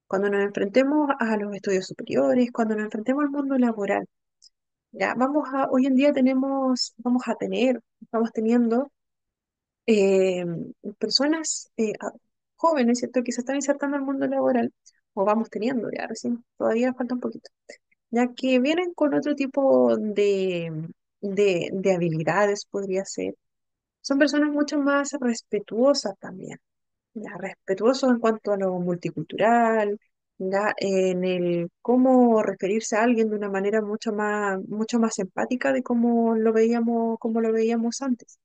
cuando nos enfrentemos a los estudios superiores, cuando nos enfrentemos al mundo laboral, ya hoy en día estamos teniendo eh, personas jóvenes, ¿cierto?, que se están insertando al mundo laboral, o vamos teniendo ya recién, todavía falta un poquito ya que vienen con otro tipo de habilidades, podría ser. Son personas mucho más respetuosas también, ya, respetuosos en cuanto a lo multicultural, ya, en el cómo referirse a alguien de una manera mucho más empática de como lo veíamos antes,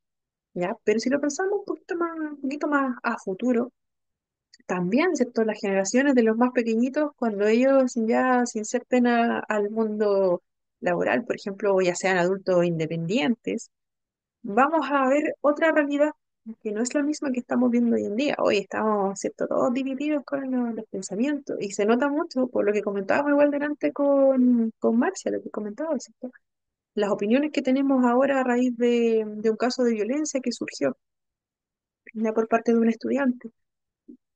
ya. Pero si lo pensamos un poquito más a futuro, también, ¿cierto? Las generaciones de los más pequeñitos, cuando ellos ya se inserten al mundo laboral, por ejemplo, ya sean adultos independientes, vamos a ver otra realidad que no es la misma que estamos viendo hoy en día. Hoy estamos, ¿cierto? Todos divididos con los pensamientos y se nota mucho por lo que comentábamos igual delante con Marcia, lo que comentaba, ¿cierto? Las opiniones que tenemos ahora a raíz de un caso de violencia que surgió ya por parte de un estudiante.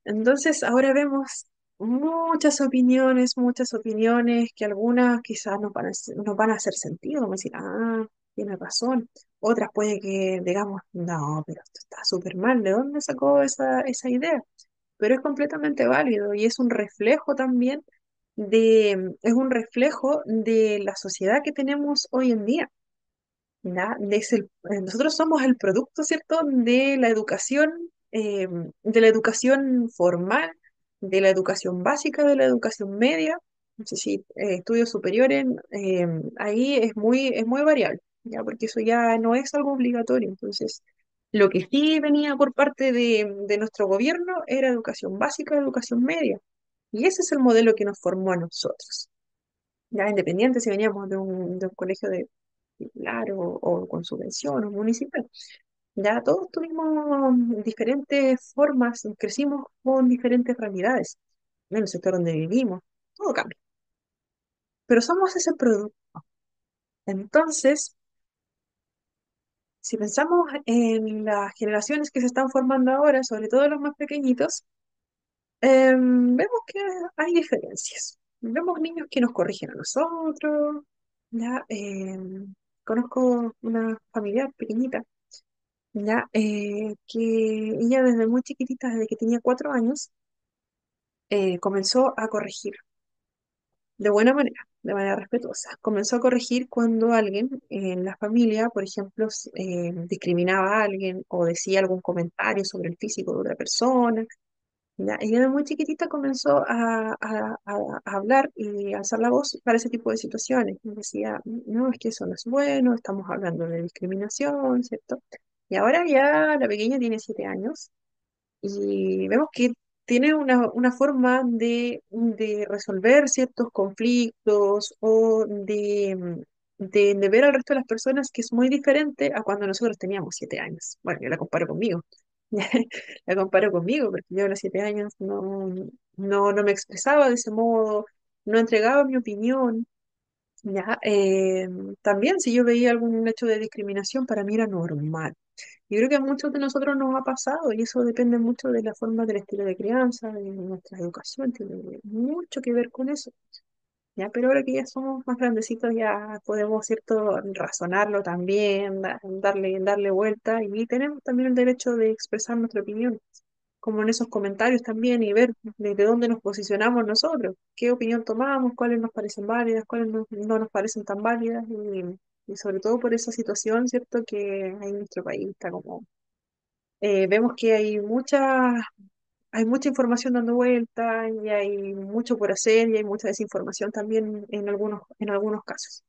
Entonces, ahora vemos muchas opiniones que algunas quizás nos van a hacer sentido, como decir, ah, tiene razón. Otras puede que digamos, no, pero esto está súper mal, ¿de dónde sacó esa idea? Pero es completamente válido y es un reflejo también es un reflejo de la sociedad que tenemos hoy en día. ¿Ya? Nosotros somos el producto, ¿cierto?, de la educación formal, de la educación básica, de la educación media. No sé si estudios superiores, ahí es muy variable, ¿ya? Porque eso ya no es algo obligatorio. Entonces, lo que sí venía por parte de nuestro gobierno era educación básica, educación media. Y ese es el modelo que nos formó a nosotros. Ya independiente si veníamos de un colegio de particular o con subvención o municipal. Ya todos tuvimos diferentes formas, crecimos con diferentes realidades en el sector donde vivimos, todo cambia. Pero somos ese producto. Entonces, si pensamos en las generaciones que se están formando ahora, sobre todo los más pequeñitos, vemos que hay diferencias. Vemos niños que nos corrigen a nosotros. Ya, conozco una familiar pequeñita, ya, que ella desde muy chiquitita, desde que tenía 4 años, comenzó a corregir de buena manera, de manera respetuosa. Comenzó a corregir cuando alguien en la familia, por ejemplo, discriminaba a alguien o decía algún comentario sobre el físico de otra persona. Ya, ella de muy chiquitita comenzó a hablar y a alzar la voz para ese tipo de situaciones. Y decía, no, es que eso no es bueno, estamos hablando de discriminación, ¿cierto? Y ahora ya la pequeña tiene 7 años y vemos que tiene una forma de resolver ciertos conflictos o de ver al resto de las personas que es muy diferente a cuando nosotros teníamos 7 años. Bueno, yo la comparo conmigo. La comparo conmigo, porque yo a los 7 años no me expresaba de ese modo, no entregaba mi opinión. ¿Ya? También si yo veía algún hecho de discriminación, para mí era normal. Yo creo que a muchos de nosotros nos ha pasado y eso depende mucho de la forma del estilo de crianza, de nuestra educación, tiene mucho que ver con eso. Ya, pero ahora que ya somos más grandecitos ya podemos, ¿cierto?, razonarlo también, darle vuelta y tenemos también el derecho de expresar nuestra opinión, como en esos comentarios también y ver desde dónde nos posicionamos nosotros, qué opinión tomamos, cuáles nos parecen válidas, cuáles no nos parecen tan válidas y sobre todo por esa situación, ¿cierto?, que hay en nuestro país, está como vemos que hay mucha información dando vuelta y hay mucho por hacer y hay mucha desinformación también en algunos casos.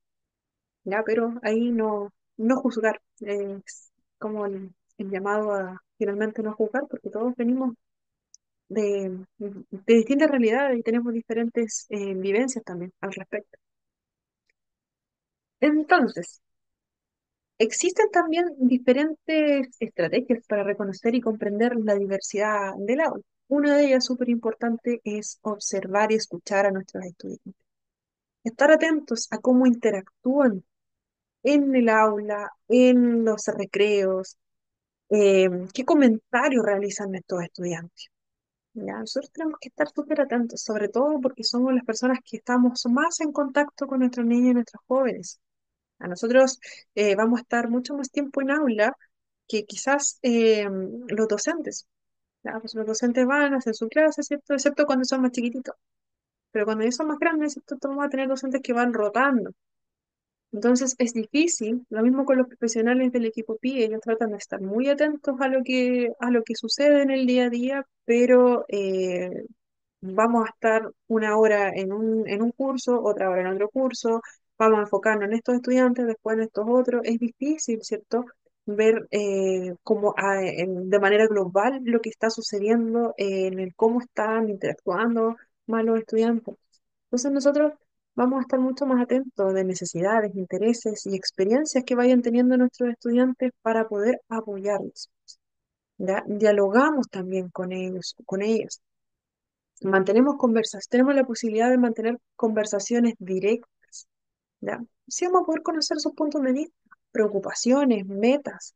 ¿Ya? Pero ahí no juzgar, es como el llamado a finalmente no juzgar, porque todos venimos de distintas realidades y tenemos diferentes vivencias también al respecto. Entonces, existen también diferentes estrategias para reconocer y comprender la diversidad del aula. Una de ellas súper importante es observar y escuchar a nuestros estudiantes. Estar atentos a cómo interactúan en el aula, en los recreos, qué comentarios realizan estos estudiantes. ¿Ya? Nosotros tenemos que estar súper atentos, sobre todo porque somos las personas que estamos más en contacto con nuestros niños y nuestros jóvenes. A nosotros vamos a estar mucho más tiempo en aula que quizás los docentes. ¿Ya? Pues los docentes van a hacer su clase, ¿cierto? Excepto cuando son más chiquititos. Pero cuando ellos son más grandes, ¿cierto? Vamos a tener docentes que van rotando. Entonces es difícil, lo mismo con los profesionales del equipo PI, ellos tratan de estar muy atentos a lo que sucede en el día a día, pero vamos a estar una hora en un curso, otra hora en otro curso, vamos a enfocarnos en estos estudiantes, después en estos otros. Es difícil, ¿cierto? Ver de manera global lo que está sucediendo en el cómo están interactuando más los estudiantes. Entonces nosotros vamos a estar mucho más atentos de necesidades, intereses y experiencias que vayan teniendo nuestros estudiantes para poder apoyarlos. ¿Ya? Dialogamos también con ellos, con ellas. Tenemos la posibilidad de mantener conversaciones directas, ¿ya? Sí vamos a poder conocer sus puntos de vista, preocupaciones, metas,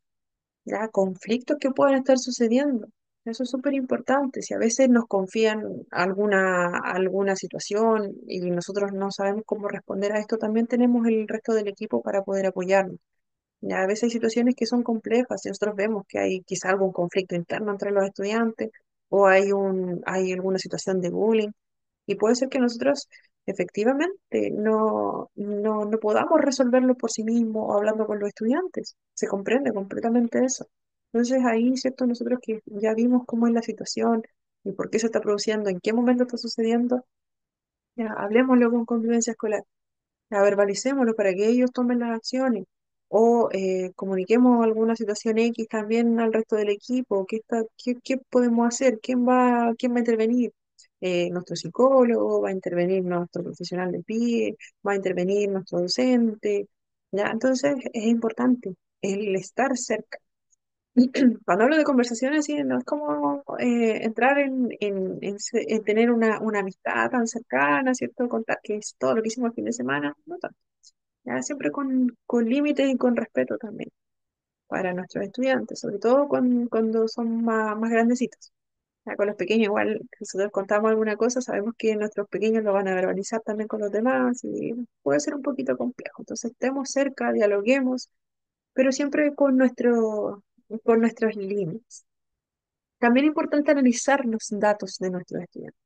¿ya? Conflictos que puedan estar sucediendo. Eso es súper importante. Si a veces nos confían alguna situación y nosotros no sabemos cómo responder a esto, también tenemos el resto del equipo para poder apoyarnos. Ya, a veces hay situaciones que son complejas y nosotros vemos que hay quizá algún conflicto interno entre los estudiantes o hay alguna situación de bullying y puede ser que nosotros efectivamente no podamos resolverlo por sí mismos o hablando con los estudiantes. Se comprende completamente eso. Entonces ahí, ¿cierto? Nosotros que ya vimos cómo es la situación y por qué se está produciendo, en qué momento está sucediendo, ya hablemoslo con convivencia escolar, ya verbalicémoslo para que ellos tomen las acciones o comuniquemos alguna situación X también al resto del equipo, qué podemos hacer, quién va a intervenir. Nuestro psicólogo, va a intervenir nuestro profesional de pie, va a intervenir nuestro docente, ¿ya? Entonces es importante el estar cerca. Cuando hablo de conversaciones, sí, no es como entrar en tener una amistad tan cercana, ¿cierto? Contar que es todo lo que hicimos el fin de semana, no tanto. Ya siempre con límites y con respeto también para nuestros estudiantes, sobre todo cuando son más grandecitos. Ya con los pequeños, igual, si nosotros contamos alguna cosa, sabemos que nuestros pequeños lo van a verbalizar también con los demás y puede ser un poquito complejo. Entonces, estemos cerca, dialoguemos, pero siempre con nuestros límites. También es importante analizar los datos de nuestros estudiantes.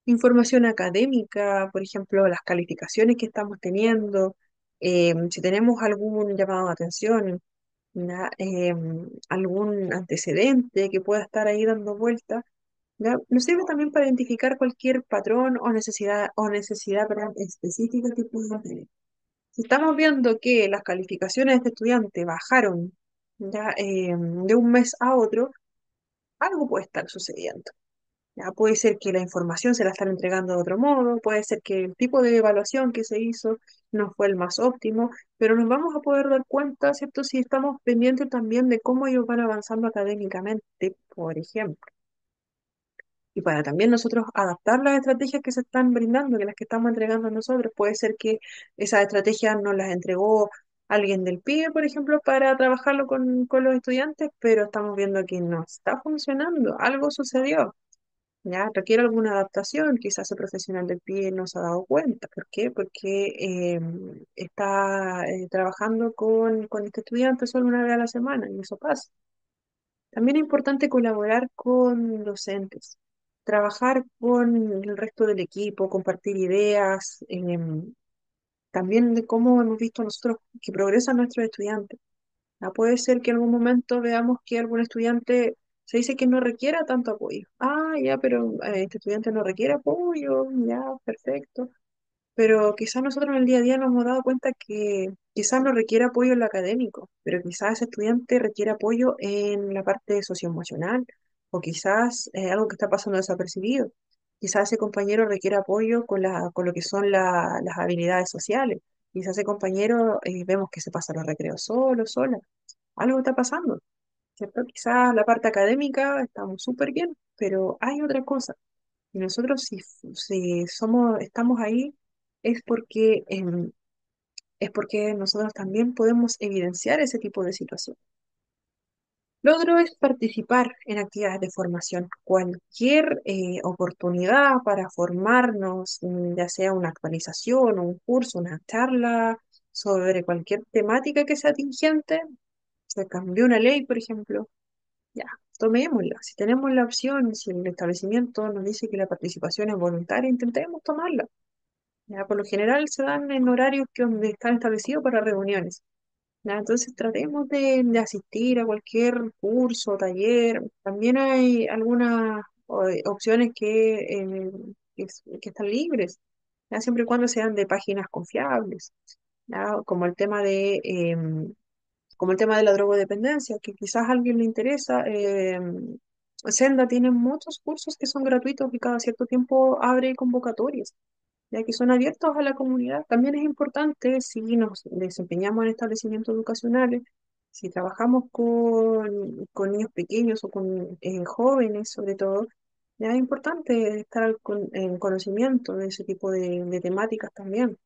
Información académica, por ejemplo, las calificaciones que estamos teniendo, si tenemos algún llamado de atención, ¿ya? Algún antecedente que pueda estar ahí dando vuelta, ¿ya? Nos sirve también para identificar cualquier patrón o necesidad, perdón, específica que pueda tener. Si estamos viendo que las calificaciones de este estudiante bajaron, ¿ya? De un mes a otro, algo puede estar sucediendo. Ya puede ser que la información se la están entregando de otro modo, puede ser que el tipo de evaluación que se hizo no fue el más óptimo, pero nos vamos a poder dar cuenta, ¿cierto? Si estamos pendientes también de cómo ellos van avanzando académicamente, por ejemplo. Y para también nosotros adaptar las estrategias que se están brindando, que las que estamos entregando nosotros, puede ser que esas estrategias nos las entregó alguien del PIE, por ejemplo, para trabajarlo con los estudiantes, pero estamos viendo que no está funcionando, algo sucedió. Ya requiere alguna adaptación, quizás el profesional del PIE no se ha dado cuenta. ¿Por qué? Porque está trabajando con este estudiante solo una vez a la semana y eso pasa. También es importante colaborar con docentes, trabajar con el resto del equipo, compartir ideas, también de cómo hemos visto nosotros que progresan nuestros estudiantes. Ya puede ser que en algún momento veamos que algún estudiante se dice que no requiera tanto apoyo. Ah, ya, pero este estudiante no requiere apoyo, ya, perfecto. Pero quizás nosotros en el día a día nos hemos dado cuenta que quizás no requiere apoyo en lo académico, pero quizás ese estudiante requiere apoyo en la parte socioemocional o quizás algo que está pasando desapercibido. Quizás ese compañero requiere apoyo con lo que son las habilidades sociales. Quizás ese compañero vemos que se pasa los recreos solo, sola. Algo está pasando, ¿cierto? Quizás la parte académica estamos súper bien, pero hay otra cosa. Y nosotros si estamos ahí es porque nosotros también podemos evidenciar ese tipo de situación. Lo otro es participar en actividades de formación. Cualquier oportunidad para formarnos, ya sea una actualización, un curso, una charla sobre cualquier temática que sea tingente, se cambió una ley, por ejemplo, ya, tomémosla. Si tenemos la opción, si el establecimiento nos dice que la participación es voluntaria, intentemos tomarla. Ya, por lo general se dan en horarios donde están establecidos para reuniones. Ya, entonces tratemos de asistir a cualquier curso o taller. También hay algunas opciones que están libres, ya, siempre y cuando sean de páginas confiables, ya, como el tema de la drogodependencia, que quizás a alguien le interesa. Senda tiene muchos cursos que son gratuitos y cada cierto tiempo abre convocatorias, ya que son abiertos a la comunidad. También es importante si nos desempeñamos en establecimientos educacionales, si trabajamos con niños pequeños o con jóvenes sobre todo, ya es importante estar en conocimiento de ese tipo de temáticas también.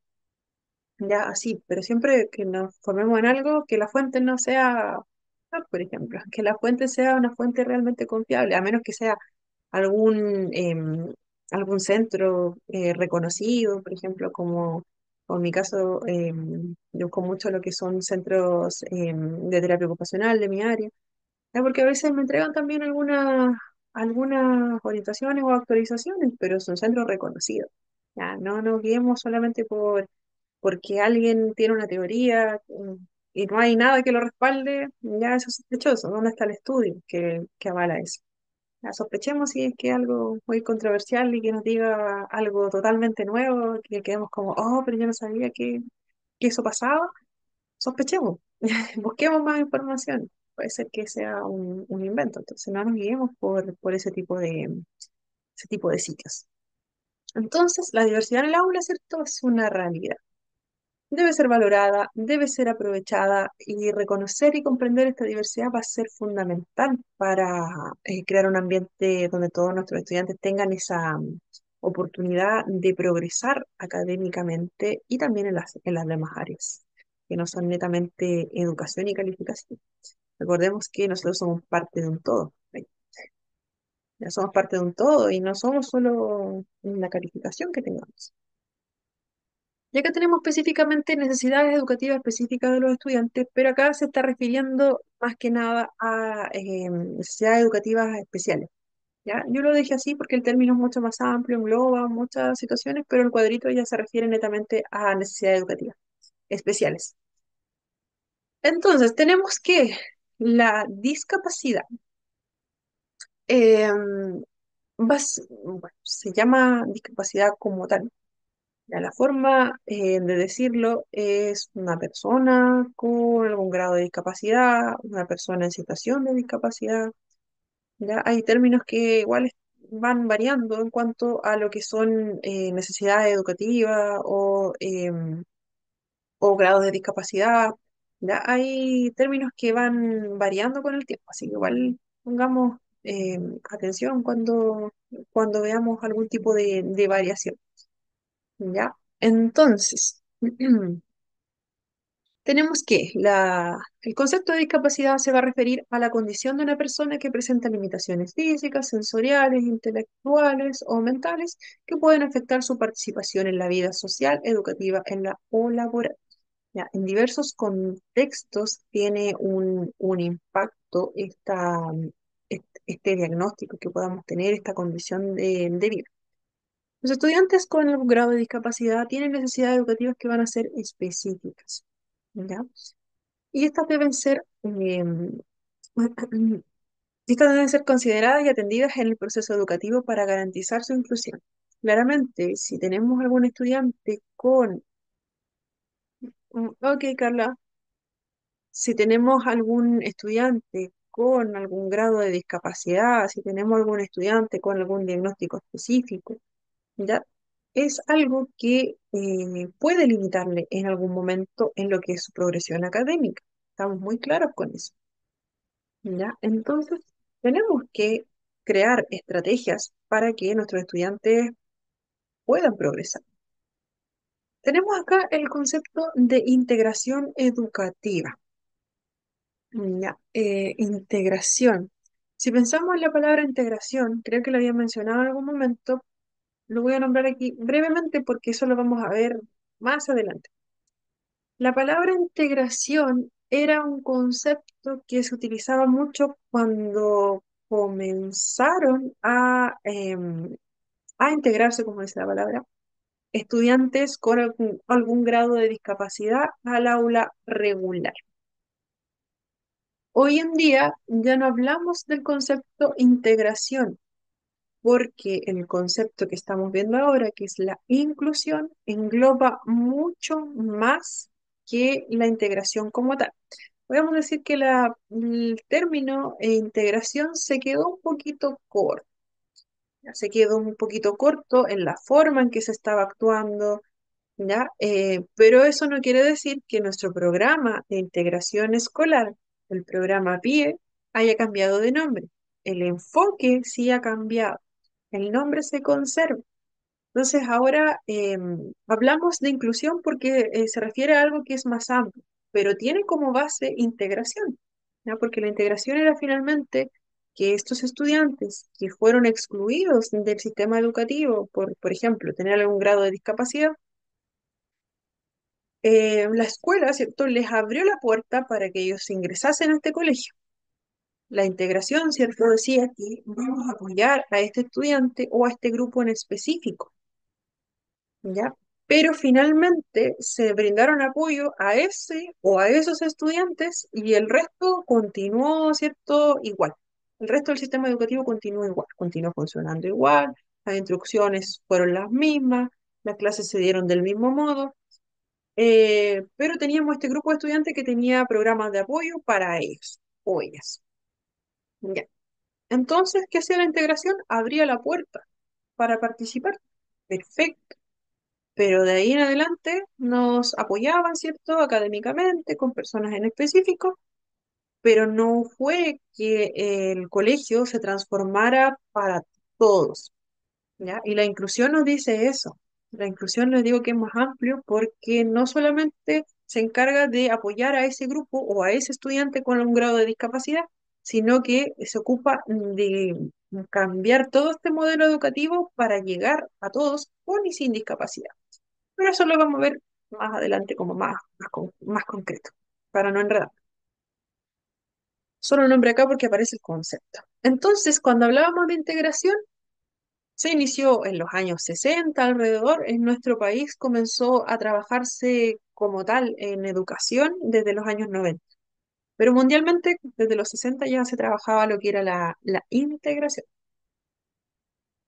Ya, así, pero siempre que nos formemos en algo, que la fuente no sea, por ejemplo, que la fuente sea una fuente realmente confiable, a menos que sea algún, algún centro reconocido, por ejemplo, como en mi caso, yo con mucho lo que son centros de terapia ocupacional de mi área, ya, porque a veces me entregan también algunas orientaciones o actualizaciones, pero son centros reconocidos. Ya, no nos guiemos solamente porque alguien tiene una teoría y no hay nada que lo respalde, ya eso es sospechoso. ¿Dónde está el estudio que avala eso? Ya sospechemos si es que algo muy controversial y que nos diga algo totalmente nuevo, que quedemos como, oh, pero yo no sabía que eso pasaba. Sospechemos, busquemos más información. Puede ser que sea un invento, entonces no nos guiemos por ese tipo de sitios. Entonces, la diversidad en el aula, ¿cierto? Es una realidad. Debe ser valorada, debe ser aprovechada y reconocer y comprender esta diversidad va a ser fundamental para crear un ambiente donde todos nuestros estudiantes tengan esa oportunidad de progresar académicamente y también en las demás áreas, que no son netamente educación y calificación. Recordemos que nosotros somos parte de un todo, ¿sí? Ya somos parte de un todo y no somos solo una calificación que tengamos. Ya que tenemos específicamente necesidades educativas específicas de los estudiantes, pero acá se está refiriendo más que nada a necesidades educativas especiales. ¿Ya? Yo lo dejé así porque el término es mucho más amplio, engloba muchas situaciones, pero el cuadrito ya se refiere netamente a necesidades educativas especiales. Entonces, tenemos que la discapacidad eh, bueno, se llama discapacidad como tal. Ya, la forma de decirlo es una persona con algún grado de discapacidad, una persona en situación de discapacidad. Ya hay términos que igual van variando en cuanto a lo que son necesidades educativas o grados de discapacidad. Ya hay términos que van variando con el tiempo, así que igual pongamos atención cuando veamos algún tipo de variación. ¿Ya? Entonces, Tenemos que el concepto de discapacidad se va a referir a la condición de una persona que presenta limitaciones físicas, sensoriales, intelectuales o mentales que pueden afectar su participación en la vida social, educativa o laboral. Ya, en diversos contextos tiene un impacto este diagnóstico que podamos tener, esta condición de vida. Los estudiantes con algún grado de discapacidad tienen necesidades educativas que van a ser específicas. ¿Ya? Y estas deben ser, estas deben ser consideradas y atendidas en el proceso educativo para garantizar su inclusión. Claramente, si tenemos algún estudiante con, ok, Carla, si tenemos algún estudiante con algún grado de discapacidad, si tenemos algún estudiante con algún diagnóstico específico, ¿ya? Es algo que puede limitarle en algún momento en lo que es su progresión académica. Estamos muy claros con eso. ¿Ya? Entonces, tenemos que crear estrategias para que nuestros estudiantes puedan progresar. Tenemos acá el concepto de integración educativa. ¿Ya? Integración. Si pensamos en la palabra integración, creo que lo había mencionado en algún momento, lo voy a nombrar aquí brevemente porque eso lo vamos a ver más adelante. La palabra integración era un concepto que se utilizaba mucho cuando comenzaron a integrarse, como dice la palabra, estudiantes con algún grado de discapacidad al aula regular. Hoy en día ya no hablamos del concepto integración, porque el concepto que estamos viendo ahora, que es la inclusión, engloba mucho más que la integración como tal. Podemos decir que el término integración se quedó un poquito corto, ya se quedó un poquito corto en la forma en que se estaba actuando, ¿ya? Pero eso no quiere decir que nuestro programa de integración escolar, el programa PIE, haya cambiado de nombre. El enfoque sí ha cambiado, el nombre se conserva. Entonces ahora hablamos de inclusión porque se refiere a algo que es más amplio, pero tiene como base integración, ¿ya? Porque la integración era finalmente que estos estudiantes que fueron excluidos del sistema educativo por ejemplo, tener algún grado de discapacidad, la escuela, ¿cierto?, les abrió la puerta para que ellos ingresasen a este colegio. La integración, ¿cierto?, decía que vamos a apoyar a este estudiante o a este grupo en específico. ¿Ya? Pero finalmente se brindaron apoyo a ese o a esos estudiantes y el resto continuó, ¿cierto? Igual. El resto del sistema educativo continuó igual, continuó funcionando igual, las instrucciones fueron las mismas, las clases se dieron del mismo modo, pero teníamos este grupo de estudiantes que tenía programas de apoyo para ellos o ellas. ¿Ya? Entonces, ¿qué hacía la integración? Abría la puerta para participar. Perfecto. Pero de ahí en adelante nos apoyaban, ¿cierto? Académicamente, con personas en específico, pero no fue que el colegio se transformara para todos, ¿ya? Y la inclusión nos dice eso. La inclusión les digo que es más amplio porque no solamente se encarga de apoyar a ese grupo o a ese estudiante con un grado de discapacidad, sino que se ocupa de cambiar todo este modelo educativo para llegar a todos con y sin discapacidad. Pero eso lo vamos a ver más adelante como más concreto, para no enredar. Solo nombre acá porque aparece el concepto. Entonces, cuando hablábamos de integración, se inició en los años 60 alrededor. En nuestro país comenzó a trabajarse como tal en educación desde los años 90. Pero mundialmente, desde los 60 ya se trabajaba lo que era la integración.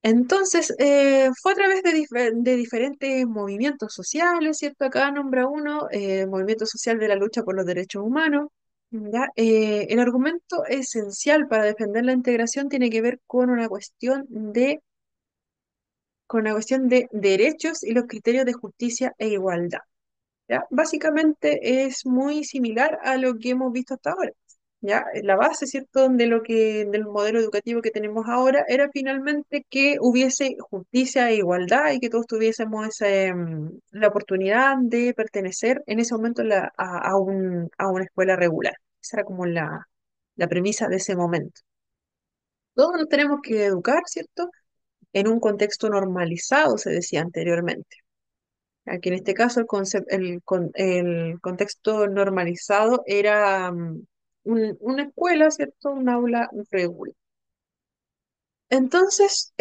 Entonces, fue a través de diferentes movimientos sociales, ¿cierto? Acá nombra uno, movimiento social de la lucha por los derechos humanos, ¿ya? El argumento esencial para defender la integración tiene que ver con una cuestión de derechos y los criterios de justicia e igualdad, ¿ya? Básicamente es muy similar a lo que hemos visto hasta ahora. ¿ya? La base, ¿cierto?, del modelo educativo que tenemos ahora era finalmente que hubiese justicia e igualdad y que todos tuviésemos la oportunidad de pertenecer en ese momento a una escuela regular. Esa era como la premisa de ese momento. Todos nos tenemos que educar, ¿cierto?, en un contexto normalizado, se decía anteriormente. Aquí en este caso el contexto normalizado era una escuela, ¿cierto? Un aula regular. Entonces,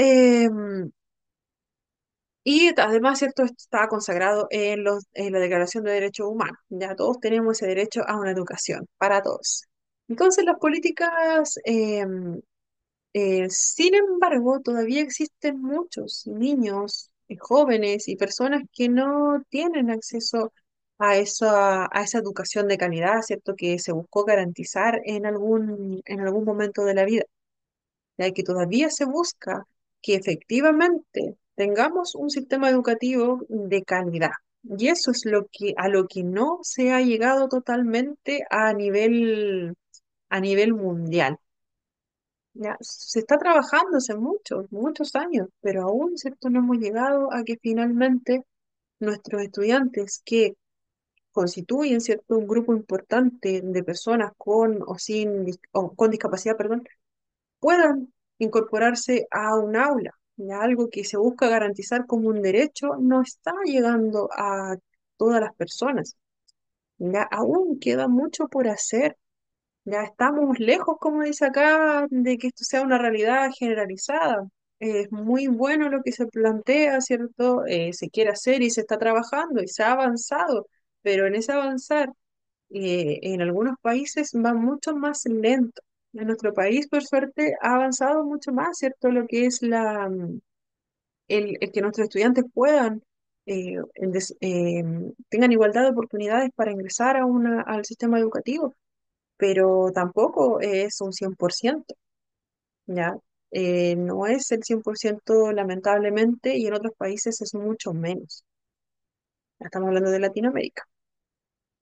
y además, ¿cierto? Esto estaba consagrado en la Declaración de Derechos Humanos. Ya todos tenemos ese derecho a una educación, para todos. Entonces, las políticas sin embargo, todavía existen muchos niños, jóvenes y personas que no tienen acceso a esa educación de calidad, ¿cierto? Que se buscó garantizar en algún momento de la vida, ya que todavía se busca que efectivamente tengamos un sistema educativo de calidad. Y eso es a lo que no se ha llegado totalmente a nivel mundial. Ya, se está trabajando hace muchos, muchos años, pero aún, ¿cierto? No hemos llegado a que finalmente nuestros estudiantes que constituyen, ¿cierto? Un grupo importante de personas con o sin o con discapacidad, perdón, puedan incorporarse a un aula. Ya algo que se busca garantizar como un derecho no está llegando a todas las personas. Ya aún queda mucho por hacer. Ya estamos lejos, como dice acá, de que esto sea una realidad generalizada. Es muy bueno lo que se plantea, ¿cierto? Se quiere hacer y se está trabajando y se ha avanzado, pero en ese avanzar, en algunos países va mucho más lento. En nuestro país, por suerte, ha avanzado mucho más, ¿cierto? Lo que es el que nuestros estudiantes puedan, tengan igualdad de oportunidades para ingresar al sistema educativo, pero tampoco es un 100%, ¿ya? No es el 100% lamentablemente y en otros países es mucho menos. Estamos hablando de Latinoamérica.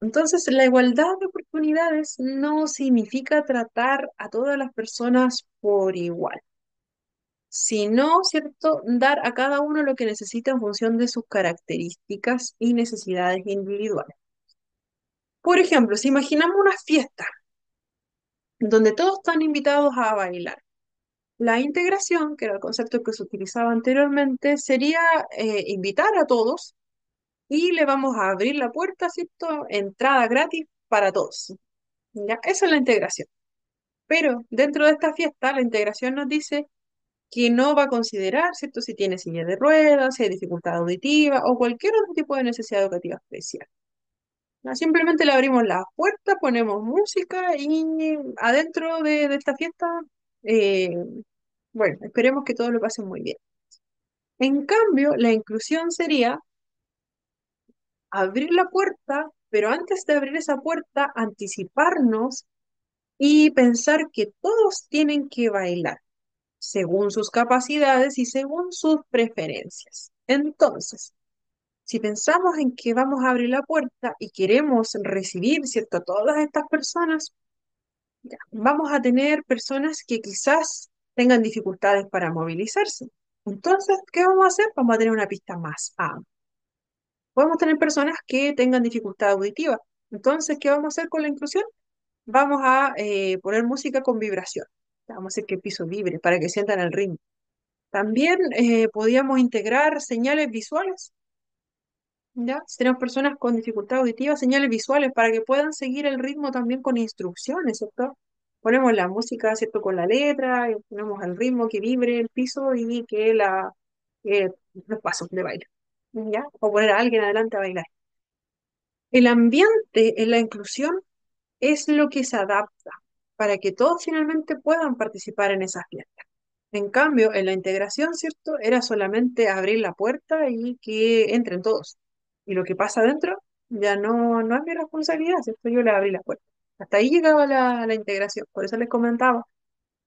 Entonces, la igualdad de oportunidades no significa tratar a todas las personas por igual, sino, ¿cierto?, dar a cada uno lo que necesita en función de sus características y necesidades individuales. Por ejemplo, si imaginamos una fiesta donde todos están invitados a bailar. La integración, que era el concepto que se utilizaba anteriormente, sería invitar a todos y le vamos a abrir la puerta, ¿cierto? Entrada gratis para todos. ¿Ya? Esa es la integración. Pero dentro de esta fiesta, la integración nos dice que no va a considerar, ¿cierto? Si tiene silla de ruedas, si hay dificultad auditiva o cualquier otro tipo de necesidad educativa especial. ¿Ya? Simplemente le abrimos las puertas, ponemos música y adentro de esta fiesta, eh, bueno, esperemos que todos lo pasen muy bien. En cambio, la inclusión sería abrir la puerta, pero antes de abrir esa puerta, anticiparnos y pensar que todos tienen que bailar según sus capacidades y según sus preferencias. Entonces, si pensamos en que vamos a abrir la puerta y queremos recibir, ¿cierto?, a todas estas personas, ya, vamos a tener personas que quizás tengan dificultades para movilizarse. Entonces, ¿qué vamos a hacer? Vamos a tener una pista más amplia. Podemos tener personas que tengan dificultad auditiva. Entonces, ¿qué vamos a hacer con la inclusión? Vamos a poner música con vibración. Vamos a hacer que el piso vibre para que sientan el ritmo. También podríamos integrar señales visuales, ¿ya? Si tenemos personas con dificultad auditiva, señales visuales para que puedan seguir el ritmo también con instrucciones, ¿cierto? Ponemos la música, ¿cierto?, con la letra, y ponemos el ritmo que vibre el piso y que los pasos de baile, ¿ya? O poner a alguien adelante a bailar. El ambiente en la inclusión es lo que se adapta para que todos finalmente puedan participar en esas fiestas. En cambio, en la integración, ¿cierto? Era solamente abrir la puerta y que entren todos. Y lo que pasa adentro ya no es mi responsabilidad, ¿cierto? Yo le abrí la puerta. Hasta ahí llegaba la integración. Por eso les comentaba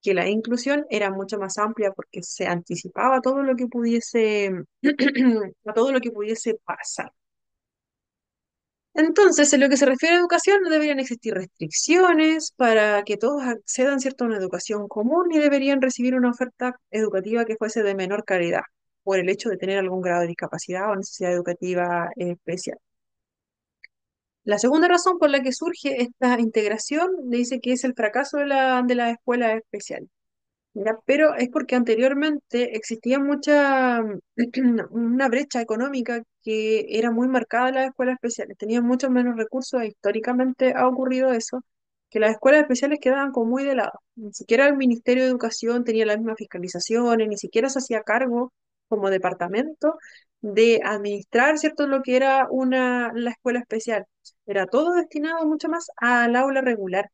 que la inclusión era mucho más amplia porque se anticipaba todo lo que pudiese, a todo lo que pudiese pasar. Entonces, en lo que se refiere a educación, no deberían existir restricciones para que todos accedan, ¿cierto?, a una educación común y deberían recibir una oferta educativa que fuese de menor calidad por el hecho de tener algún grado de discapacidad o necesidad educativa especial. La segunda razón por la que surge esta integración dice que es el fracaso de la escuela especial. ¿Ya? Pero es porque anteriormente existía mucha, una brecha económica que era muy marcada en las escuelas especiales, tenían muchos menos recursos e históricamente ha ocurrido eso, que las escuelas especiales quedaban como muy de lado. Ni siquiera el Ministerio de Educación tenía las mismas fiscalizaciones, ni siquiera se hacía cargo como departamento de administrar, ¿cierto?, lo que era la escuela especial. Era todo destinado mucho más al aula regular.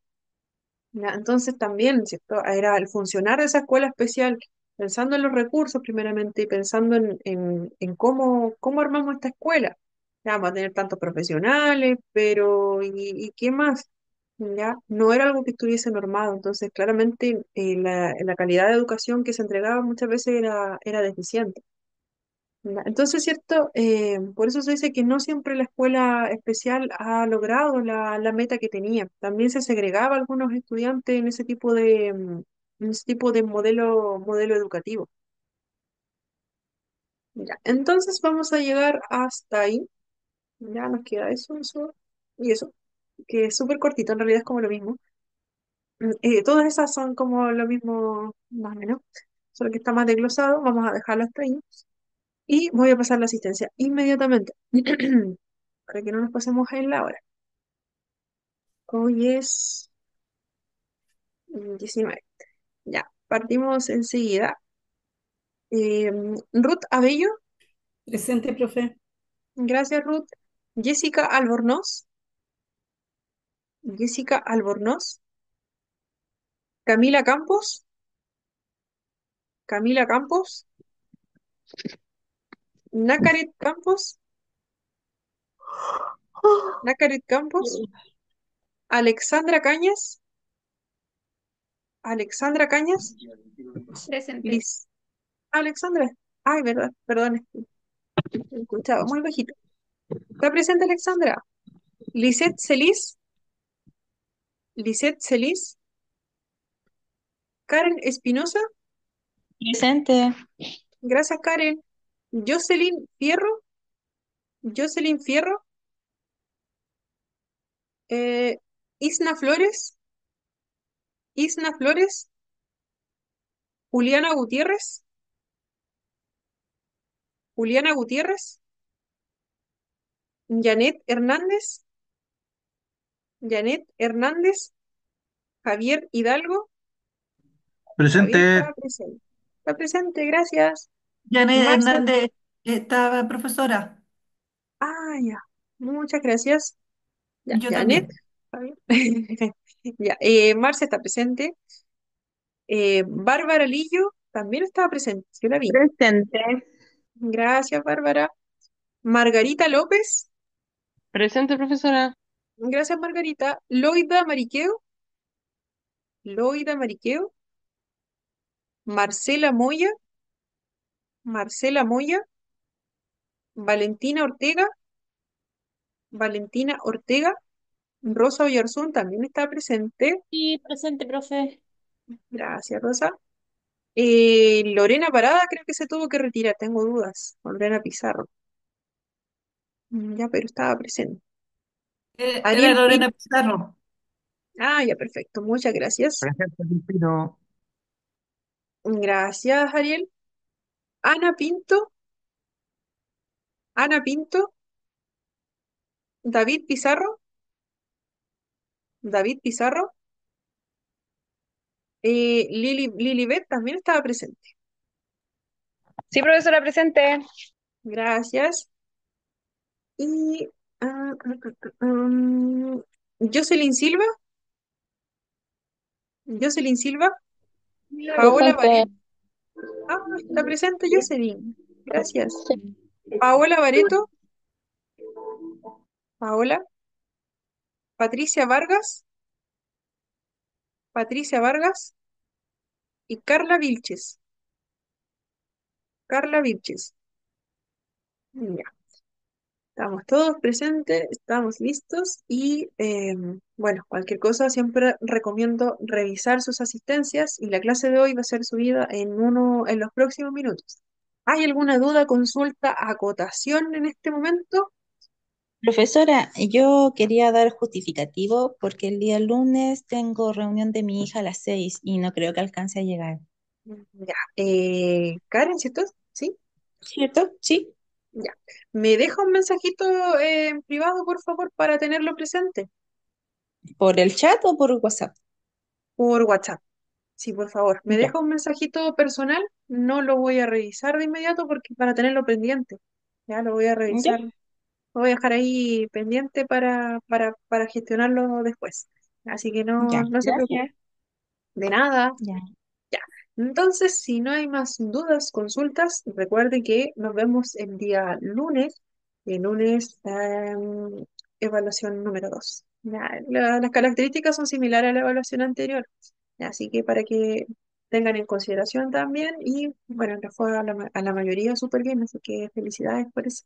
¿Ya? Entonces también, ¿cierto? Era el funcionar de esa escuela especial, pensando en los recursos primeramente y pensando en cómo armamos esta escuela. Ya, vamos a tener tantos profesionales, pero ¿y qué más? ¿Ya? No era algo que estuviese normado, entonces claramente la calidad de educación que se entregaba muchas veces era deficiente. ¿Ya? Entonces, cierto, por eso se dice que no siempre la escuela especial ha logrado la meta que tenía. También se segregaba a algunos estudiantes en ese tipo en ese tipo de modelo educativo. Ya, entonces vamos a llegar hasta ahí. Ya nos queda eso y eso, que es súper cortito, en realidad es como lo mismo. Todas esas son como lo mismo, más o menos, solo que está más desglosado. Vamos a dejarlo hasta ahí. Y voy a pasar la asistencia inmediatamente, para que no nos pasemos en la hora. Hoy es 19. Ya, partimos enseguida. Ruth Abello, Presente, profe. gracias Ruth. Jessica Albornoz, Jessica Albornoz. Camila Campos, Camila Campos. Nacaret Campos, Nacaret Campos. Alexandra Cañas, Alexandra Cañas. Presente. Liz. Alexandra. Ay, verdad, perdón, escuchaba muy bajito. ¿Está presente Alexandra? Lisette Celis, Lisette Celis. Karen Espinosa, Presente. gracias Karen. Jocelyn Fierro, Jocelyn Fierro. eh, Isna Flores, Isna Flores. Juliana Gutiérrez, Juliana Gutiérrez. Janet Hernández, Janet Hernández. Javier Hidalgo, Javier Presente. está presente, gracias. Janet Marcel, Hernández, estaba profesora. ya, muchas gracias. Ya, Yo Janet, también. Javier. Ya, Marcia está presente. Bárbara Lillo también estaba presente, yo la vi. Presente. Gracias, Bárbara. Margarita López, Presente, profesora. gracias, Margarita. Loida Mariqueo, Loida Mariqueo. Marcela Moya, Marcela Moya. Valentina Ortega, Valentina Ortega. Rosa Oyarzún también está presente. Sí, presente, profe. Gracias, Rosa. Lorena Parada creo que se tuvo que retirar, tengo dudas. Lorena Pizarro. Ya, pero estaba presente. Era Ariel Pin. Lorena Pizarro. Ya, perfecto. Muchas gracias. Presente, Crispino. Gracias, Ariel. Ana Pinto, Ana Pinto. David Pizarro, David Pizarro. Lilibet también estaba presente. Sí, profesora, presente. Gracias. Y Jocelyn Silva, Jocelyn Silva. Paola Presente. Bareto. Está presente Jocelyn. Gracias. Paola Bareto, Paola. Patricia Vargas, Patricia Vargas. Y Carla Vilches, Carla Vilches. Ya. Estamos todos presentes, estamos listos y bueno, cualquier cosa siempre recomiendo revisar sus asistencias y la clase de hoy va a ser subida en los próximos minutos. ¿Hay alguna duda, consulta, acotación en este momento? Profesora, yo quería dar justificativo porque el día lunes tengo reunión de mi hija a las 6 y no creo que alcance a llegar. Ya. Karen, ¿cierto? ¿Sí? ¿Cierto? Sí. Ya. ¿Me deja un mensajito en privado, por favor, para tenerlo presente? ¿Por el chat o por WhatsApp? Por WhatsApp. Sí, por favor. ¿Me Ya, deja un mensajito personal? No lo voy a revisar de inmediato porque para tenerlo pendiente. Ya lo voy a ya, revisar. Lo voy a dejar ahí pendiente para gestionarlo después. Así que ya. no se preocupe. Gracias. De nada. Ya. Ya. Entonces, si no hay más dudas, consultas, recuerde que nos vemos el día lunes. El lunes, evaluación número 2. Las características son similares a la evaluación anterior. Así que para que tengan en consideración también. Y bueno, le fue a la mayoría súper bien, así que felicidades por eso.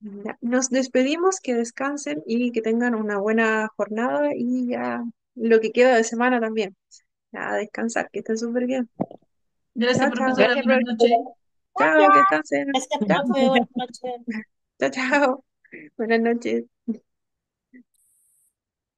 Ya, nos despedimos, que descansen y que tengan una buena jornada y ya lo que queda de semana también. Ya, a descansar, que estén súper bien. Gracias, Chao, chao. profesora. Gracias, Buenas noches. profesora. Chao, que descansen. Gracias, Chao, profe. Buenas noches. chao, chao. Buenas noches.